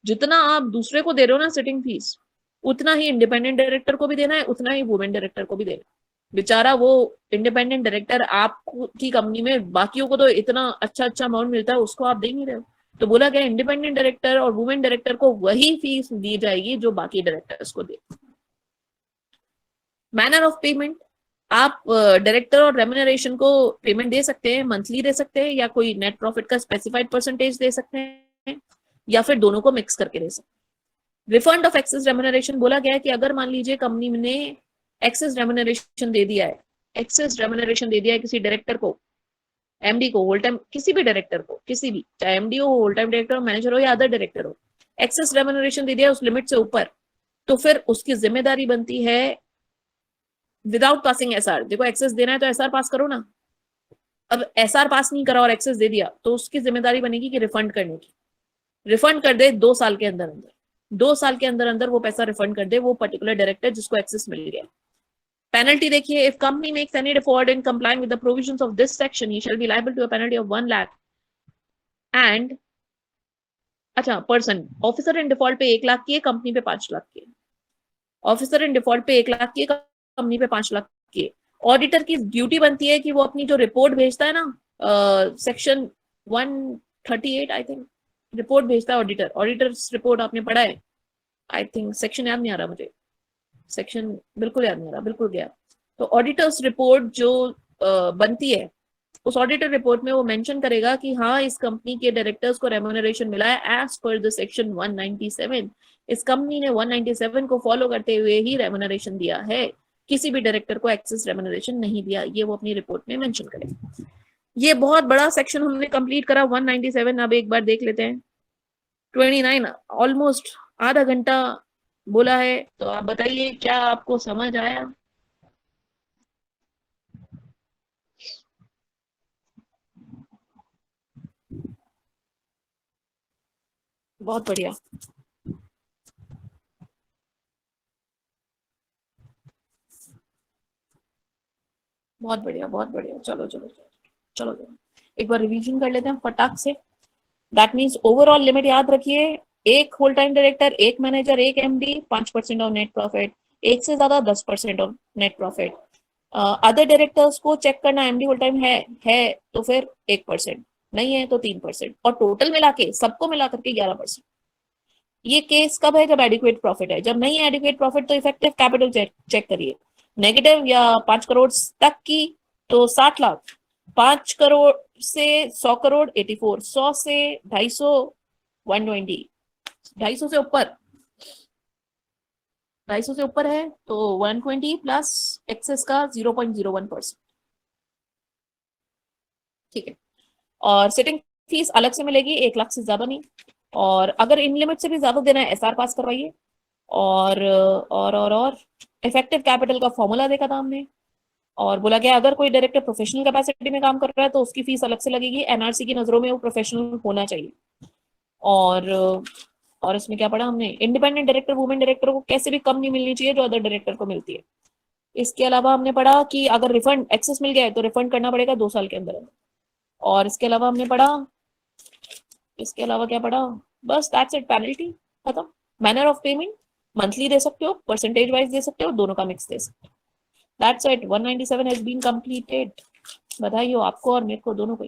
जितना आप दूसरे को दे रहे हो ना सिटिंग फीस, उतना ही इंडिपेंडेंट डायरेक्टर को भी देना है, उतना ही वुमेन डायरेक्टर को भी देना है। बेचारा वो इंडिपेंडेंट डायरेक्टर आपकी कंपनी में बाकियों को तो इतना अच्छा अमाउंट मिलता है, उसको आप दे नहीं रहे हो। तो बोला गया इंडिपेंडेंट डायरेक्टर और वुमेन डायरेक्टर को वही फीस दी जाएगी जो बाकी डायरेक्टर्स को दे। मैनर ऑफ पेमेंट, आप डायरेक्टर और रेम्यूनरेशन को पेमेंट दे सकते हैं, मंथली दे सकते हैं या कोई नेट प्रॉफिट का स्पेसिफाइड परसेंटेज दे सकते हैं या फिर दोनों को मिक्स करके दे सकते हैं। रिफंड ऑफ एक्सेस रेम्यूनरेशन, बोला गया है कि अगर मान लीजिए कंपनी ने एक्सेस रेम्यूनरेशन दे दिया है, एक्सेस रेम्यूनरेशन दे दिया है किसी डायरेक्टर को, एमडी को, होल टाइम किसी भी डायरेक्टर को, किसी भी, चाहे एमडी हो, होल टाइम डायरेक्टर हो, मैनेजर हो या अदर डायरेक्टर हो, एक्सेस रेम्यूनरेशन दे दिया उस लिमिट से ऊपर, तो फिर उसकी जिम्मेदारी बनती है विदाउट पासिंग एसआर। देखो एक्सेस देना है तो एसआर पास करो ना। अब एसआर पास नहीं करा और एक्सेस दे दिया तो उसकी जिम्मेदारी बनेगी कि रिफंड करने की, रिफंड कर दे 2 साल के अंदर अंदर, 2 साल के अंदर अंदर वो पैसा रिफंड कर दे वो पर्टिकुलर डायरेक्टर जिसको एक्सेस मिल गया। पेनल्टी देखिए, if company makes any default in complying with the provisions of this section he shall be liable to a penalty of 1 lakh and अच्छा पर्सन, ऑफिसर इन डिफॉल्ट पे 1 लाख की है, कंपनी पे 5 लाख की है। ऑफिसर इन डिफॉल्ट पे 1 लाख की है, कंपनी पे 5 लाख की है। ऑडिटर की ड्यूटी बनती है कि वो अपनी जो रिपोर्ट भेजता है ना, सेक्शन 138 आई थिंक रिपोर्ट भेजता है ऑडिटर, ऑडिटर्स रिपोर्ट आपने पढ़ा है आई थिंक, सेक्शन याद नहीं आ रहा मुझे, सेक्शन बिल्कुल याद नहीं आ रहा, बिल्कुल गया। तो ऑडिटर्स रिपोर्ट जो बनती है, उस ऑडिटर रिपोर्ट में वो मेंशन करेगा कि हाँ इस कंपनी के डायरेक्टर्स को रेम्यूनरेशन मिला है एज पर द सेक्शन 197, इस कंपनी ने 197 को फॉलो करते हुए ही रेम्यूनरेशन दिया है, किसी भी डायरेक्टर को एक्सेस रेम्यूनरेशन नहीं दिया, ये वो अपनी रिपोर्ट में मेंशन करेगा। ये बहुत बड़ा सेक्शन हमने कंप्लीट करा 197। अब एक बार देख लेते हैं 29, ऑलमोस्ट आधा घंटा बोला है, तो आप बताइए क्या आपको समझ आया। बहुत बढ़िया, बहुत बढ़िया, बहुत बढ़िया। चलो चलो चलो चलो चलो एक बार रिवीजन कर लेते हैं फटाक से। दैट मीन्स ओवरऑल लिमिट याद रखिए, एक होल टाइम डायरेक्टर, एक मैनेजर, एक एमडी, 5% ऑफ नेट प्रॉफिट, एक से ज्यादा 10% of net profit. Other directors को चेक करना, एमडी होल टाइम है तो फिर 1%, नहीं है तो 3%, और टोटल मिला के सबको मिला करके 11%। ये केस कब है? जब एडिक्वेट प्रॉफिट है। जब नहीं है एडिक्वेट प्रॉफिट तो इफेक्टिव कैपिटल चेक करिए, नेगेटिव या 5 करोड़ तक की तो 60 लाख, 5 करोड़ से 100 करोड़ 84, 100 से 250 120, 250 से ऊपर, 250 से ऊपर है तो 120 प्लस एक्सेस का 0.01%, ठीक है। और सिटिंग फीस अलग से मिलेगी, 1 लाख से ज्यादा नहीं, और अगर इन लिमिट से भी ज्यादा देना है एसआर पास करवाइए। और इफेक्टिव कैपिटल का फॉर्मूला देखा था हमने, और बोला गया अगर कोई डायरेक्टर प्रोफेशनल कैपेसिटी में काम कर रहा है तो उसकी फीस अलग से लगेगी, एनआरसी की नजरों में वो प्रोफेशनल होना चाहिए। और इसमें क्या पढ़ा हमने, इंडिपेंडेंट डायरेक्टर वुमेन डायरेक्टर को कैसे भी कम नहीं मिलनी चाहिए जो अदर डायरेक्टर को मिलती है। इसके अलावा हमने पढ़ा कि अगर रिफंड एक्सेस मिल गया है तो रिफंड करना पड़ेगा 2 साल के अंदर। और इसके अलावा हमने पढ़ा, इसके अलावा क्या पढ़ा, बस दैट्स इट, पेनल्टी खत्म। मैनर ऑफ पेमेंट मंथली दे सकते हो, परसेंटेज वाइज दे सकते हो, दोनों का मिक्स दे सकते हो। That's it, 197 has been completed. बधाई हो आपको और मेरे को, दोनों को।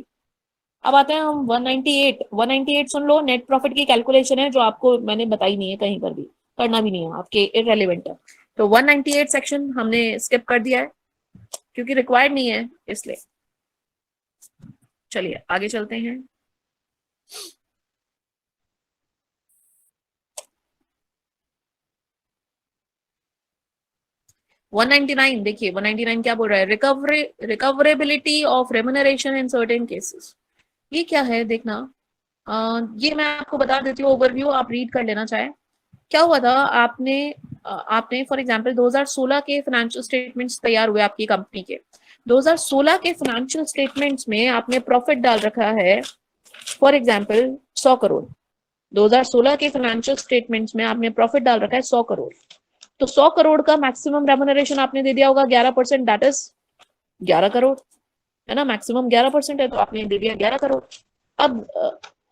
अब आते हैं हम 198। 198 सुन लो, नेट प्रॉफिट की कैलकुलेशन है जो आपको मैंने बताई नहीं है कहीं पर भी, करना भी नहीं है, आपके इररेलेवेंट है। तो 198 सेक्शन हमने स्किप कर दिया है क्योंकि रिक्वायर्ड नहीं है इसलिए। चलिए आगे चलते हैं। 199 देखिए 199 क्या बोल रहा है, recoverability of remuneration in certain cases. ये क्या है देखना, ये मैं आपको बता देती हूँ ओवरव्यू, आप रीड कर लेना चाहे। क्या हुआ था, आपने फॉर एग्जांपल 2016 के फाइनेंशियल स्टेटमेंट्स तैयार हुए आपकी कंपनी के। 2016 के फाइनेंशियल स्टेटमेंट्स में आपने प्रॉफिट डाल रखा है फॉर एग्जांपल 100 करोड़। 2016 के फाइनेंशियल स्टेटमेंट्स में आपने प्रॉफिट डाल रखा है 100 करोड़। तो 100 करोड़ का मैक्सिमम रेम्युनरेशन आपने दे दिया होगा 11%, दैट इज 11 करोड़, है ना, मैक्सिमम 11% है तो आपने दे दिया 11 करोड़। अब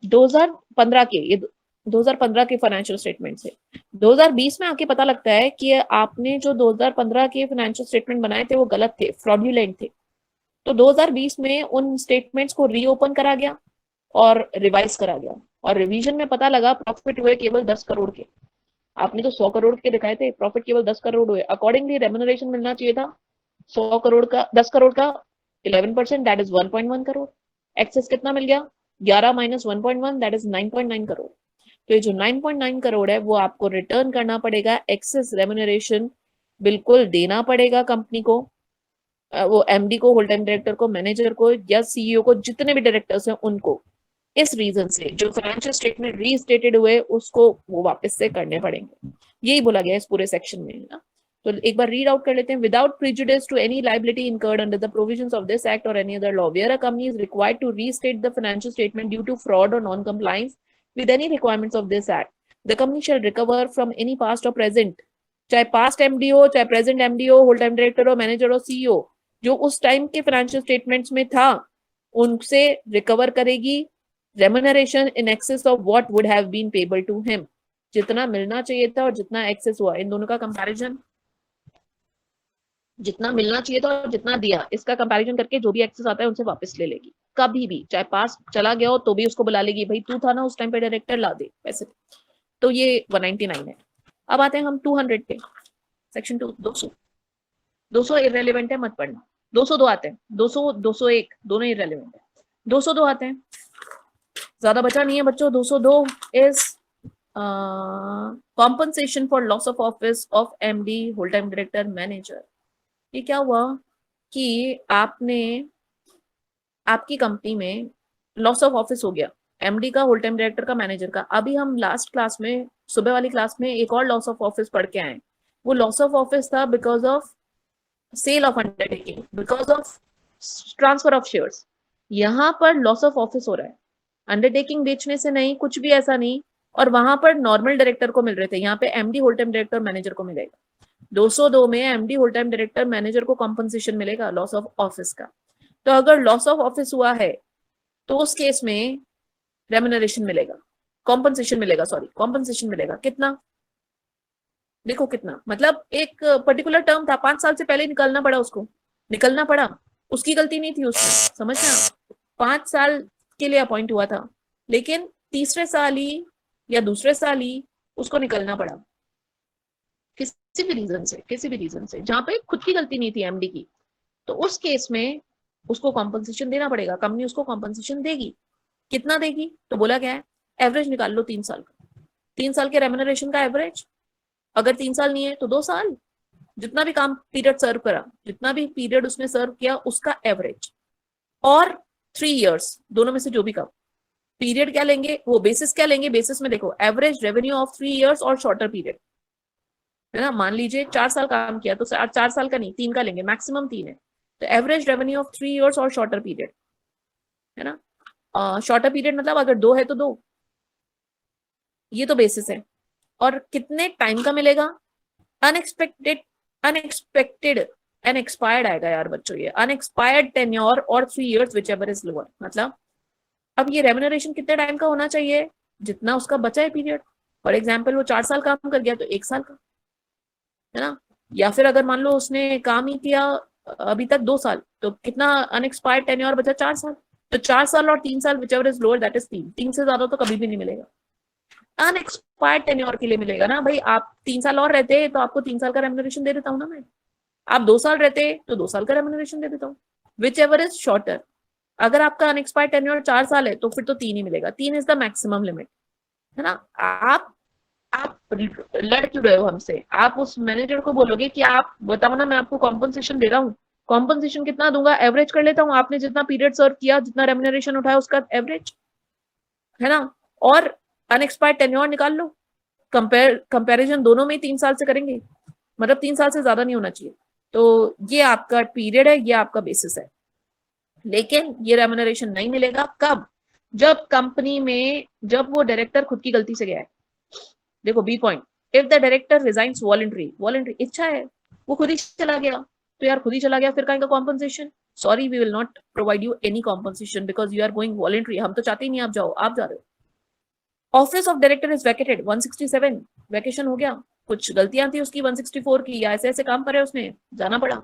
2015 के, ये 2015 के फाइनेंशियल स्टेटमेंट से 2020 में आके पता लगता है कि आपने जो 2015 के फाइनेंशियल स्टेटमेंट बनाए थे वो गलत थे, फ्रॉडुलेंट थे। तो 2020 में उन स्टेटमेंट्स को रीओपन करा गया और रिवाइज करा गया, और रिवीजन में पता लगा प्रॉफिट हुए केवल 10 करोड़ के। आपने तो 100 करोड़ के दिखाए थे, प्रॉफिट केवल 10 करोड़ हुए। अकॉर्डिंगली रेम्युनरेशन मिलना चाहिए था 100 करोड़ का, 10 करोड़ का 11%, दैट इज 1.1 करोड़। एक्सेस कितना मिल गया, 11 माइनस 1.1, दैट इज 9.9 करोड़। तो ये जो 9.9 करोड़ है वो आपको रिटर्न करना पड़ेगा, एक्सेस रेम्युनरेशन बिल्कुल देना पड़ेगा कंपनी को, वो एमडी को, होल टाइम डायरेक्टर को, मैनेजर को या सीईओ को, जितने भी डायरेक्टर्स हैं उनको। इस रीजन से जो फाइनेंशियल स्टेटमेंट रीस्टेटेड हुए उसको वो वापस से करने पड़ेंगे, यही बोला गया इस पूरे सेक्शन में, है ना। तो एक बार रीड आउट कर लेते हैं। Without prejudice to any liability incurred under the provisions of this act और any other law where a company is required to restate the financial statement due to fraud और non compliance with any requirements of this act, the company shall recover from any past और present, चाहे past MD हो, चाहे present MD हो, whole time director हो, manager हो, CEO, जो उस टाइम के फाइनेंशियल स्टेटमेंट्स में था उनसे रिकवर करेगी remuneration in excess of what would have been payable to him, जितना मिलना चाहिए था और जितना एक्सेस हुआ, इन दोनों का कंपैरिजन, जितना मिलना चाहिए था और जितना दिया, इसका कंपैरिजन करके जो भी एक्सेस आता है उनसे वापस ले लेगी। कभी भी चाहे पास चला गया हो तो भी उसको बुला लेगी, भाई तू था ना उस टाइम पे डायरेक्टर, ला दे पैसे। तो ये 199 है। अब आते हैं हम 200 पे, सेक्शन 2, 200। 200 इररेलेवेंट है, मत पढ़ना। 202 आते हैं, 200 201 दोनों इररेलेवेंट है। 202 आते हैं, ज्यादा बचा नहीं है बच्चों। 202 is compensation for loss of office of MD, whole time director, manager. ये क्या हुआ कि आपने, आपकी कंपनी में लॉस ऑफ ऑफिस हो गया, एमडी का, होल टाइम डायरेक्टर का, मैनेजर का। अभी हम लास्ट क्लास में, सुबह वाली क्लास में एक और लॉस ऑफ ऑफिस पढ़ के आए। वो लॉस ऑफ ऑफिस था because of sale of undertaking, because of transfer of shares. यहाँ पर लॉस ऑफ ऑफिस हो रहा है, अंडरटेकिंग बेचने से नहीं, कुछ भी ऐसा नहीं। और वहां पर नॉर्मल डायरेक्टर को मिल रहे थे, यहाँ पे MD, whole time director, manager को मिलेगा। 202 में MD, whole time director, manager को कॉम्पनसेशन मिलेगा लॉस ऑफ ऑफिस का। तो अगर लॉस ऑफ ऑफिस हुआ है तो उस केस में रेम्युनरेशन मिलेगा, कॉम्पनसेशन मिलेगा, सॉरी कॉम्पनसेशन मिलेगा। कितना देखो, कितना मतलब एक पर्टिकुलर टर्म था, 5 साल से पहले निकलना पड़ा उसको, निकलना पड़ा, उसकी गलती नहीं थी उसमें, समझना। 5 साल के लिए अपॉइंट हुआ था, लेकिन तीसरे साल ही या दूसरे साल ही उसको निकलना पड़ा, किसी भी रीजन से, किसी भी रीजन से, जहां पे खुद की गलती नहीं थी एमडी की। तो उस केस में उसको कॉम्पनसेशन देना पड़ेगा, कंपनी उसको कॉम्पनसेशन देगी। कितना देगी, तो बोला गया है एवरेज निकाल लो 3 साल का, 3 साल के रेम्युनरेशन का एवरेज। अगर 3 साल नहीं है तो 2 साल, जितना भी काम पीरियड सर्व करा, जितना भी पीरियड उसने सर्व किया उसका एवरेज, और 3 इयर्स, दोनों में से जो भी कम। पीरियड क्या लेंगे, वो बेसिस क्या लेंगे, बेसिस में देखो एवरेज रेवेन्यू ऑफ 3 इयर्स और शॉर्टर पीरियड, है ना। मान लीजिए 4 साल काम किया तो 4 साल का नहीं, 3 का लेंगे, मैक्सिमम 3 है। तो एवरेज रेवेन्यू ऑफ 3 इयर्स और शॉर्टर पीरियड, है ना। शॉर्टर पीरियड मतलब अगर 2 है तो 2, ये तो बेसिस है। और कितने टाइम का मिलेगा, अनएक्सपेक्टेड, अनएक्सपेक्टेड अनएक्सपायर्ड आएगा यार बच्चों, ये अनएक्सपायर्ड टेन्योर और 3 years which ever is lower. मतलब अब ये रेम्युनरेशन कितने टाइम का होना चाहिए, जितना उसका बचा है पीरियड। फॉर एग्जाम्पल वो 4 साल काम कर गया तो 1 साल का, है ना। या फिर अगर मान लो उसने काम ही किया अभी तक 2 साल, तो कितना अनएक्सपायर्ड टेन्योर बचा, 4 साल। तो 4 साल और 3 साल which ever is lower that is 3 से ज्यादा तो कभी भी नहीं मिलेगा। अनएक्सपायर्ड टेन्योर के लिए मिलेगा ना भाई, आप 3 साल और रहते तो आपको 3 साल का रेम्युनरेशन दे देता हूँ ना मैं। आप 2 साल रहते तो 2 साल का रेम्युनरेशन दे देता हूँ, विच एवर इज शॉर्टर। अगर आपका अनएक्सपायर्ड टेन्योर 4 साल है तो फिर तो 3 ही मिलेगा, 3 इज द मैक्सिमम लिमिट, है ना। आप आप लड़ क्यों रहे हो हमसे? आप उस मैनेजर को बोलोगे कि आप बताओ ना, मैं आपको कॉम्पनसेशन दे रहा हूँ, कॉम्पनसेशन कितना दूंगा, एवरेज कर लेता हूँ, आपने जितना पीरियड सर्व किया, जितना रेम्युनरेशन उठाया उसका एवरेज, है ना, और अनएक्सपायर्ड टेन्योर निकाल लो, कंपैरिजन दोनों में 3 साल से करेंगे, मतलब 3 साल से ज्यादा नहीं होना चाहिए। तो ये आपका पीरियड है, ये आपका बेसिस है, लेकिन ये रेम्युनरेशन नहीं मिलेगा कब? जब कंपनी में, जब वो डायरेक्टर खुद की गलती से गया है। देखो B point, if the director resigns voluntary, voluntary इच्छा है, वो खुद ही चला गया, तो यार खुद ही चला गया, फिर कहेगा compensation, sorry we will not provide you any compensation because you are going voluntary, हम तो चाहते ही नहीं आप जाओ, आप जा रहे हो। Office of director is vacated 167, vacation हो गया, कुछ गलतियां थी उसकी 164 की, या ऐसे ऐसे काम करे उसने, जाना पड़ा।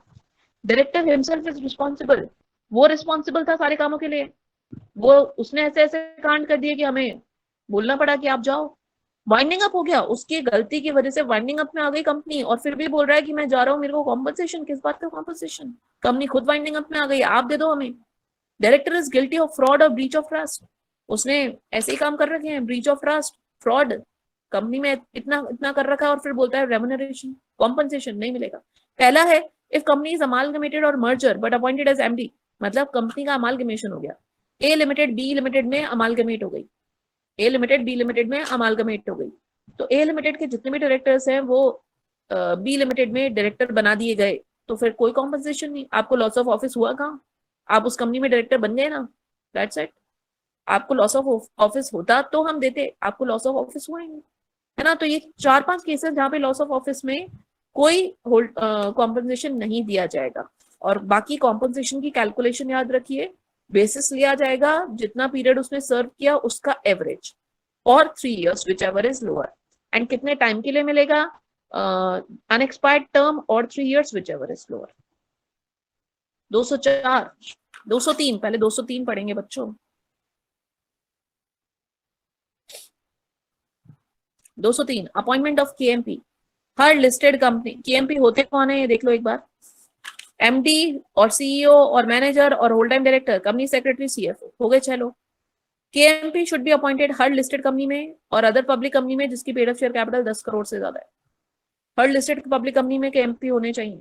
डायरेक्टर हिमसेल्फ इज रिस्पॉन्सिबल, वो रिस्पॉन्सिबल था सारे कामों के लिए, वो उसने ऐसे ऐसे कांड कर दिए कि हमें बोलना पड़ा कि आप जाओ। वाइंडिंग अप हो गया, उसकी गलती की वजह से वाइंडिंग अप में आ गई कंपनी, और फिर भी बोल रहा है कि मैं जा रहा हूँ, मेरे को कॉम्पनसेशन, किस बात का कॉम्पनसेशन? कंपनी खुद वाइंडिंग अप में आ गई, आप दे दो हमें। Director is guilty of fraud और ब्रीच ऑफ ट्रस्ट, उसने ऐसे ही काम कर रखे हैं, breach of trust, fraud, company में इतना इतना कर रखा है, और फिर बोलता है रेम्युनरेशन, कॉम्पनसेशन नहीं मिलेगा। पहला है, इफ कंपनी इज अमालगमेटेड और merger but appointed as MD, मतलब कंपनी का अमालगमेशन हो गया, ए लिमिटेड बी लिमिटेड में अमालगमेट हो गई, ए लिमिटेड बी लिमिटेड में अमालगमेट हो गई, तो ए लिमिटेड के जितने भी डायरेक्टर्स हैं वो बी लिमिटेड में डायरेक्टर बना दिए गए, तो फिर कोई कॉम्पनसेशन नहीं, आपको लॉस ऑफ ऑफिस हुआ कहाँ? आप उस कंपनी में डायरेक्टर बन गए ना, दैट्स इट। आपको लॉस ऑफ ऑफिस होता तो हम देते, आपको लॉस ऑफ ऑफिस हुआ ही नहीं, है ना। तो ये 4-5 केसेस जहाँ पे लॉस ऑफ ऑफिस में कोई कॉम्पनसेशन नहीं दिया जाएगा, और बाकी कॉम्पनसेशन की कैलकुलेशन याद रखिए, बेसिस लिया जाएगा जितना पीरियड उसने सर्व किया उसका एवरेज, और 3 years whichever is lower, and कितने टाइम के लिए मिलेगा, अनएक्सपायर्ड टर्म, और 3 years whichever is lower. 204, 203, पहले 203 पढ़ेंगे बच्चों। 203 अपॉइंटमेंट ऑफ केएमपी, हर लिस्टेड कंपनी, केएमपी होते कौन है ये देख लो एक बार, एमडी और सीईओ और मैनेजर और whole time director, company secretary, CFO, हो गए 6 लोग। केएमपी शुड बी अपॉइंटेड हर लिस्टेड कंपनी में और अदर पब्लिक कंपनी में जिसकी paid up share capital 10 crore से ज्यादा है, हर लिस्टेड पब्लिक कंपनी में केएमपी होने चाहिए,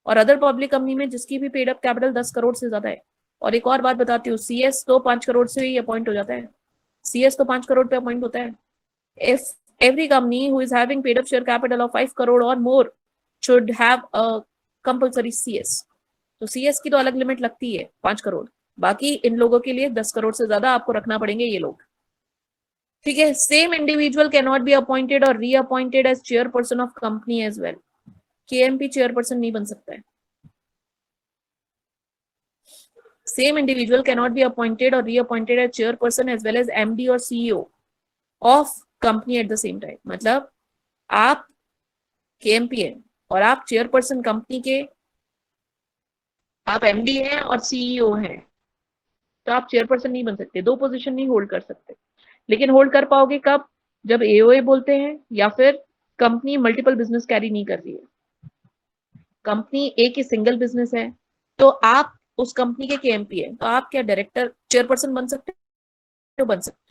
और अदर पब्लिक कंपनी में जिसकी भी पेड अप कैपिटल 10 करोड़ से ज्यादा है। और एक और बात बताती हूँ, सीएस तो 5 करोड़ से ही अपॉइंट हो जाता है, सीएस तो 5 करोड़ पे अपॉइंट होता है। If every company who is having paid up share capital of 5 crore or more should have a compulsory CS, तो CS की तो अलग लिमिट लगती है 5 करोड़, बाकी इन लोगों के लिए 10 करोड़ से ज्यादा आपको रखना पड़ेंगे ये लोग, ठीक है। Same individual can not be appointed और reappointed as chairperson of company as well, KMP chairperson नहीं बन सकता है। Same individual can not be appointed और reappointed as chairperson as well as MD और CEO of company at the same time, मतलब आप KMP है और आप चेयरपर्सन कंपनी के, आप एमडी हैं और सीईओ हैं, तो आप चेयरपर्सन नहीं बन सकते, 2 पोजीशन नहीं होल्ड कर सकते। लेकिन होल्ड कर पाओगे कब? जब एओए बोलते हैं, या फिर कंपनी मल्टीपल बिजनेस कैरी नहीं कर रही है, कंपनी एक ही सिंगल बिजनेस है, तो आप उस कंपनी के केएमपी है, तो आप क्या डायरेक्टर चेयरपर्सन बन सकते हो? बन सकते हो।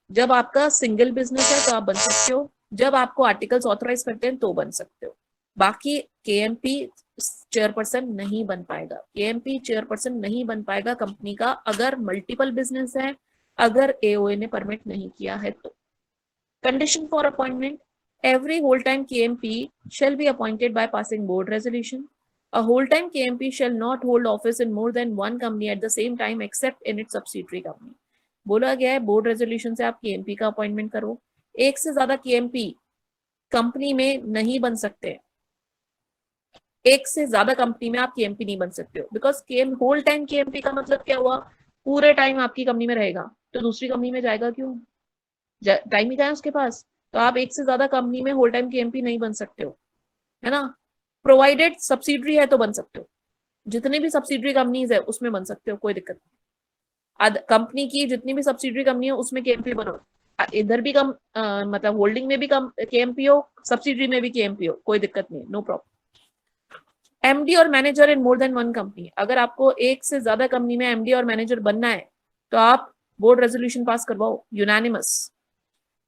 जब आपका सिंगल बिजनेस है तो आप बन सकते हो, जब आपको आर्टिकल्स ऑथराइज करते हैं तो बन सकते हो, बाकी केएमपी चेयरपर्सन नहीं बन पाएगा, केएमपी चेयरपर्सन नहीं बन पाएगा कंपनी का अगर मल्टीपल बिजनेस है, अगर एओए ने परमिट नहीं किया है तो। Condition for appointment, every whole time KMP shall be appointed by passing board resolution. A whole time KMP shall not hold office in more than one company at the same time except in its subsidiary company. बोला गया है board resolution से आप KMP का appointment करो, एक से ज्यादा केएमपी कंपनी में नहीं बन सकते, एक से ज्यादा कंपनी में आप केएमपी नहीं बन सकते हो, बिकॉज होल टाइम केएमपी का मतलब क्या हुआ, पूरे टाइम आपकी कंपनी में रहेगा, तो दूसरी कंपनी में जाएगा क्यों? टाइम ही क्या है उसके पास, तो आप एक से ज्यादा कंपनी में होल टाइम केएमपी नहीं बन सकते हो, है ना। प्रोवाइडेड सब्सिडरी है तो बन सकते हो, जितनी भी सब्सिडरी कंपनीज है उसमें बन सकते हो, कोई दिक्कत नहीं। कंपनी की जितनी भी सब्सिडरी कंपनी है उसमें केएमपी बनो, इधर भी कम मतलब होल्डिंग में भी कम केएमपी हो, सब्सिडरी में भी केएमपी हो, कोई दिक्कत नहीं, नो प्रॉब्लम। एमडी और मैनेजर इन मोर देन वन कंपनी, अगर आपको एक से ज्यादा कंपनी में एमडी और मैनेजर बनना है तो आप बोर्ड रेजोल्यूशन पास करवाओ यूनानिमस,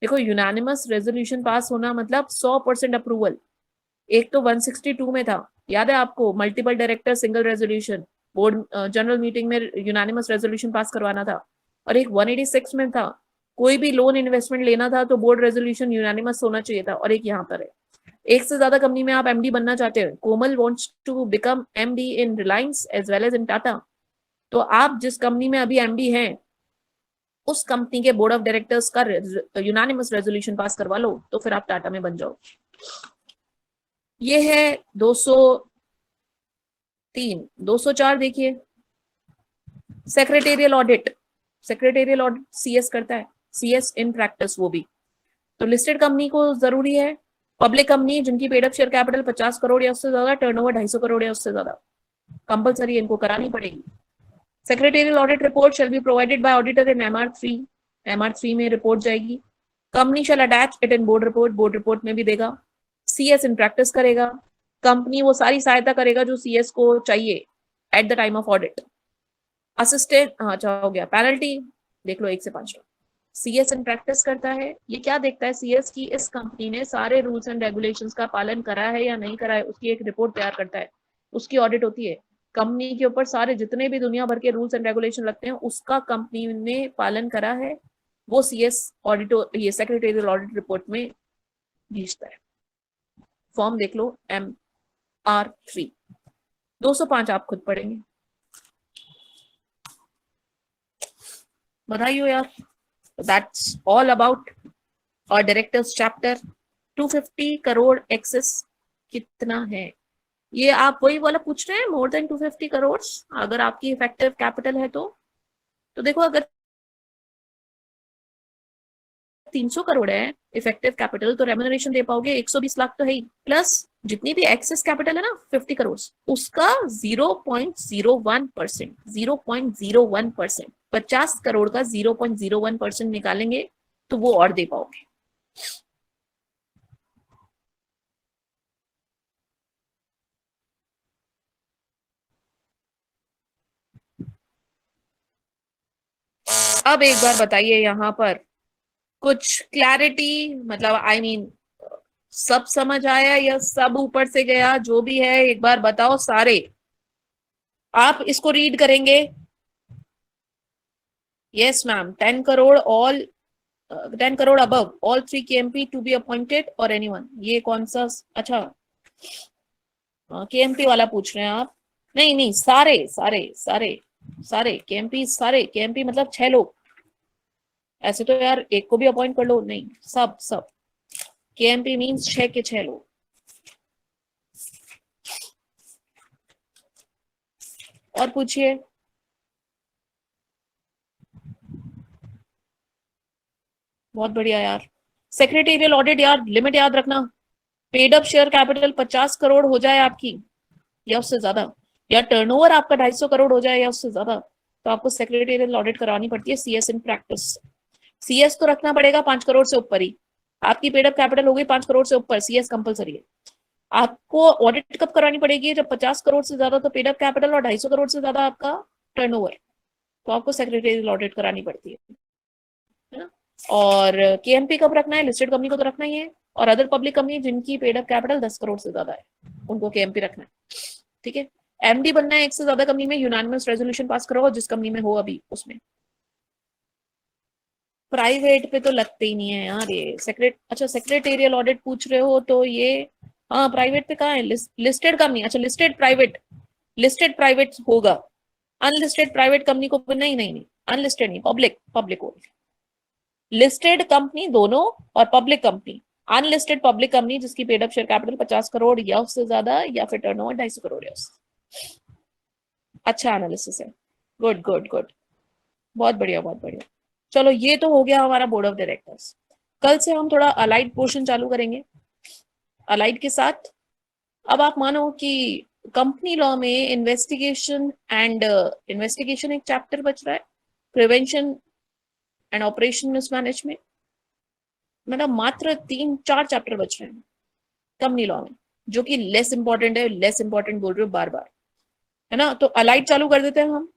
देखो यूनानिमस रेजोल्यूशन पास होना मतलब 100% अप्रूवल। एक तो 162 में था, याद है आपको, multiple director single resolution, board general meeting में यूनानिमस रेजोल्यूशन पास करवाना था। और एक 186 में था, कोई भी लोन इन्वेस्टमेंट लेना था तो बोर्ड रेजोल्यूशन यूनानिमस होना चाहिए था। और एक यहाँ पर है, एक से ज्यादा कंपनी में आप एमडी बनना चाहते हो, Komal wants to become MD in Reliance as well as in Tata, तो आप जिस कंपनी में अभी एमडी हैं उस कंपनी के बोर्ड ऑफ डायरेक्टर्स का यूनानिमस रेजोल्यूशन पास करवा लो, तो फिर आप टाटा में बन जाओ। ये है 203। 204 देखिए, secretarial audit. Secretarial audit CS करता है, सीएस इन प्रैक्टिस वो भी। तो लिस्टेड कंपनी को जरूरी है, पब्लिक कंपनी जिनकी paid up share capital 50 crore या उससे ज्यादा, टर्नओवर 250 करोड़ या उससे ज्यादा, कंपलसरी इनको करानी पड़ेगी। Secretarial audit report shall be provided by auditor in MR3। MR3 में रिपोर्ट जाएगी। Company shall attach it in board report, board report में भी देगा। सीएस इन प्रैक्टिस करेगा, कंपनी वो सारी सहायता करेगा जो सीएस को चाहिए at the time of audit. Assistant, अच्छा हो गया। पेनल्टी देख लो 1 से 5 तक। सीएस इन प्रैक्टिस करता है, ये क्या देखता है सीएस की इस कंपनी ने सारे रूल्स एंड रेगुलेशंस का पालन करा है या नहीं करा है, उसकी एक रिपोर्ट तैयार करता है, उसकी ऑडिट होती है। कंपनी के ऊपर सारे जितने भी दुनिया भर के रूल्स एंड रेगुलेशन लगते हैं उसका कंपनी ने पालन करा है, वो सीएस ऑडिट, ये सेक्रेटेरियल ऑडिट रिपोर्ट में भेजता है। फॉर्म देख लो MR3। 205 आप खुद पढ़ेंगे। बधाई हो यार। दैट्स ऑल अबाउट और डायरेक्टर्स चैप्टर। 250 करोड़ एक्सेस कितना है, ये आप वही वाला पूछ रहे हैं, मोर देन 250 करोड़ अगर आपकी इफेक्टिव कैपिटल है तो देखो अगर 300 करोड़ है इफेक्टिव कैपिटल तो रेम्यूनरेशन दे पाओगे 120 लाख तो है ही, प्लस जितनी भी एक्सेस कैपिटल है ना 50 करोड़, उसका 0.01%, 0.01%, 50 करोड़ का 0.01% निकालेंगे तो वो और दे पाओगे। अब एक बार बताइए यहाँ पर कुछ क्लैरिटी, मतलब आई मीन सब समझ आया या सब ऊपर से गया, जो भी है एक बार बताओ सारे। आप इसको रीड करेंगे। Yes ma'am, 10 crore all, 10 crore above all 3 KMP to be appointed और एनीवन। ये कौन सा, अच्छा KMP वाला पूछ रहे हैं आप? नहीं नहीं, सारे सारे सारे सारे KMP, सारे KMP मतलब 6 लोग। ऐसे तो यार एक को भी अपॉइंट कर लो, नहीं सब सब KMP मीन्स 6 के 6 लोग। और पूछिए। बहुत बढ़िया यार। सेक्रेटेरियल ऑडिट यार, लिमिट याद रखना, paid up share capital 50 crore हो जाए आपकी या उससे ज्यादा, या टर्नओवर आपका 250 करोड़ हो जाए या उससे ज्यादा, तो आपको सेक्रेटेरियल ऑडिट करानी पड़ती है सीएस इन प्रैक्टिस। सीएस तो रखना पड़ेगा 5 करोड़ से ऊपर ही। आपकी पेड अप कैपिटल हो गई 5 करोड़ से ऊपर, सीएस कंपलसरी है। आपको ऑडिट कब करानी पड़ेगी? जब 50 करोड़ से ज्यादा तो पेड अप कैपिटल और 250 करोड़ से ज्यादा आपका टर्नओवर, तो आपको सेक्रेटेरियल ऑडिट करानी पड़ती है ना। और केएमपी कब रखना है? लिस्टेड कंपनी को तो रखना ही है, और अदर पब्लिक कंपनी जिनकी पेड अप कैपिटल 10 करोड़ से ज्यादा है उनको केएमपी रखना है। ठीक है। एमडी बनना है एक से ज्यादा कंपनी में, यूनानिमस रेजोल्यूशन पास करो जिस कंपनी में हो अभी उसमें। प्राइवेट पे तो लगते ही नहीं है यार ये अच्छा सेक्रेटेरियल ऑडिट पूछ रहे हो तो ये, हाँ प्राइवेट पे कहाँ है? लिस्टेड कंपनी, अच्छा लिस्टेड प्राइवेट, लिस्टेड प्राइवेट होगा। अनलिस्टेड प्राइवेट कंपनी को नहीं नहीं नहीं, अनलिस्टेड नहीं, पब्लिक पब्लिक होगी। लिस्टेड कंपनी दोनों और public company. Unlisted public company जिसकी paid up share capital 50 crore या उससे ज्यादा, या फिर टर्नओवर 250 करोड़ या उससे। अच्छा एनालिसिस है, गुड गुड गुड, बहुत बढ़िया बहुत बढ़िया। चलो ये तो हो गया हमारा बोर्ड ऑफ डायरेक्टर्स। कल से हम थोड़ा अलाइड पोर्शन चालू करेंगे। अलाइड के साथ अब आप मानो कि कंपनी लॉ में इन्वेस्टिगेशन एंड इन्वेस्टिगेशन एक चैप्टर बच रहा है, प्रिवेंशन एंड ऑपरेशन मिसमैनेजमेंट, मतलब मात्र 3-4 चैप्टर बच रहे हैं कंपनी लॉ में, जो कि लेस इंपॉर्टेंट है। लेस इंपॉर्टेंट बोल रहे हो बार बार, है ना। तो अलाइड चालू कर देते हैं हम।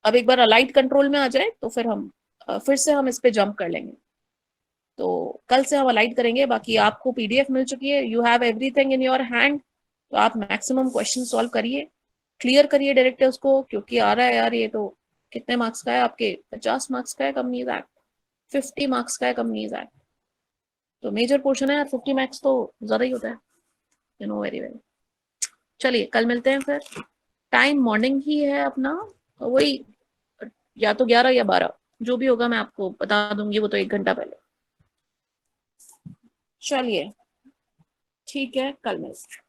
अब एक बार अलाइड कंट्रोल में आ जाए तो फिर हम फिर से हम इस पे जंप कर लेंगे। तो कल से हम अलाइट करेंगे। बाकी आपको पीडीएफ मिल चुकी है, you have everything in your hand. तो आप मैक्सिमम क्वेश्चन सॉल्व करिए, क्लियर करिए डायरेक्टर्स को, क्योंकि आ रहा है यार ये तो। कितने मार्क्स का है आपके? 50 मार्क्स का है कंपनीज एक्ट, 50 मार्क्स का है कंपनीज एक्ट। तो मेजर पोर्शन है यार, 50 मार्क्स तो ज्यादा ही होता है, यू नो वेरी वेल। चलिए कल मिलते हैं फिर। टाइम मॉर्निंग ही है अपना, तो वही या तो 11 या 12 जो भी होगा मैं आपको बता दूंगी, वो तो 1 घंटा पहले। चलिए ठीक है, कल मिलते हैं।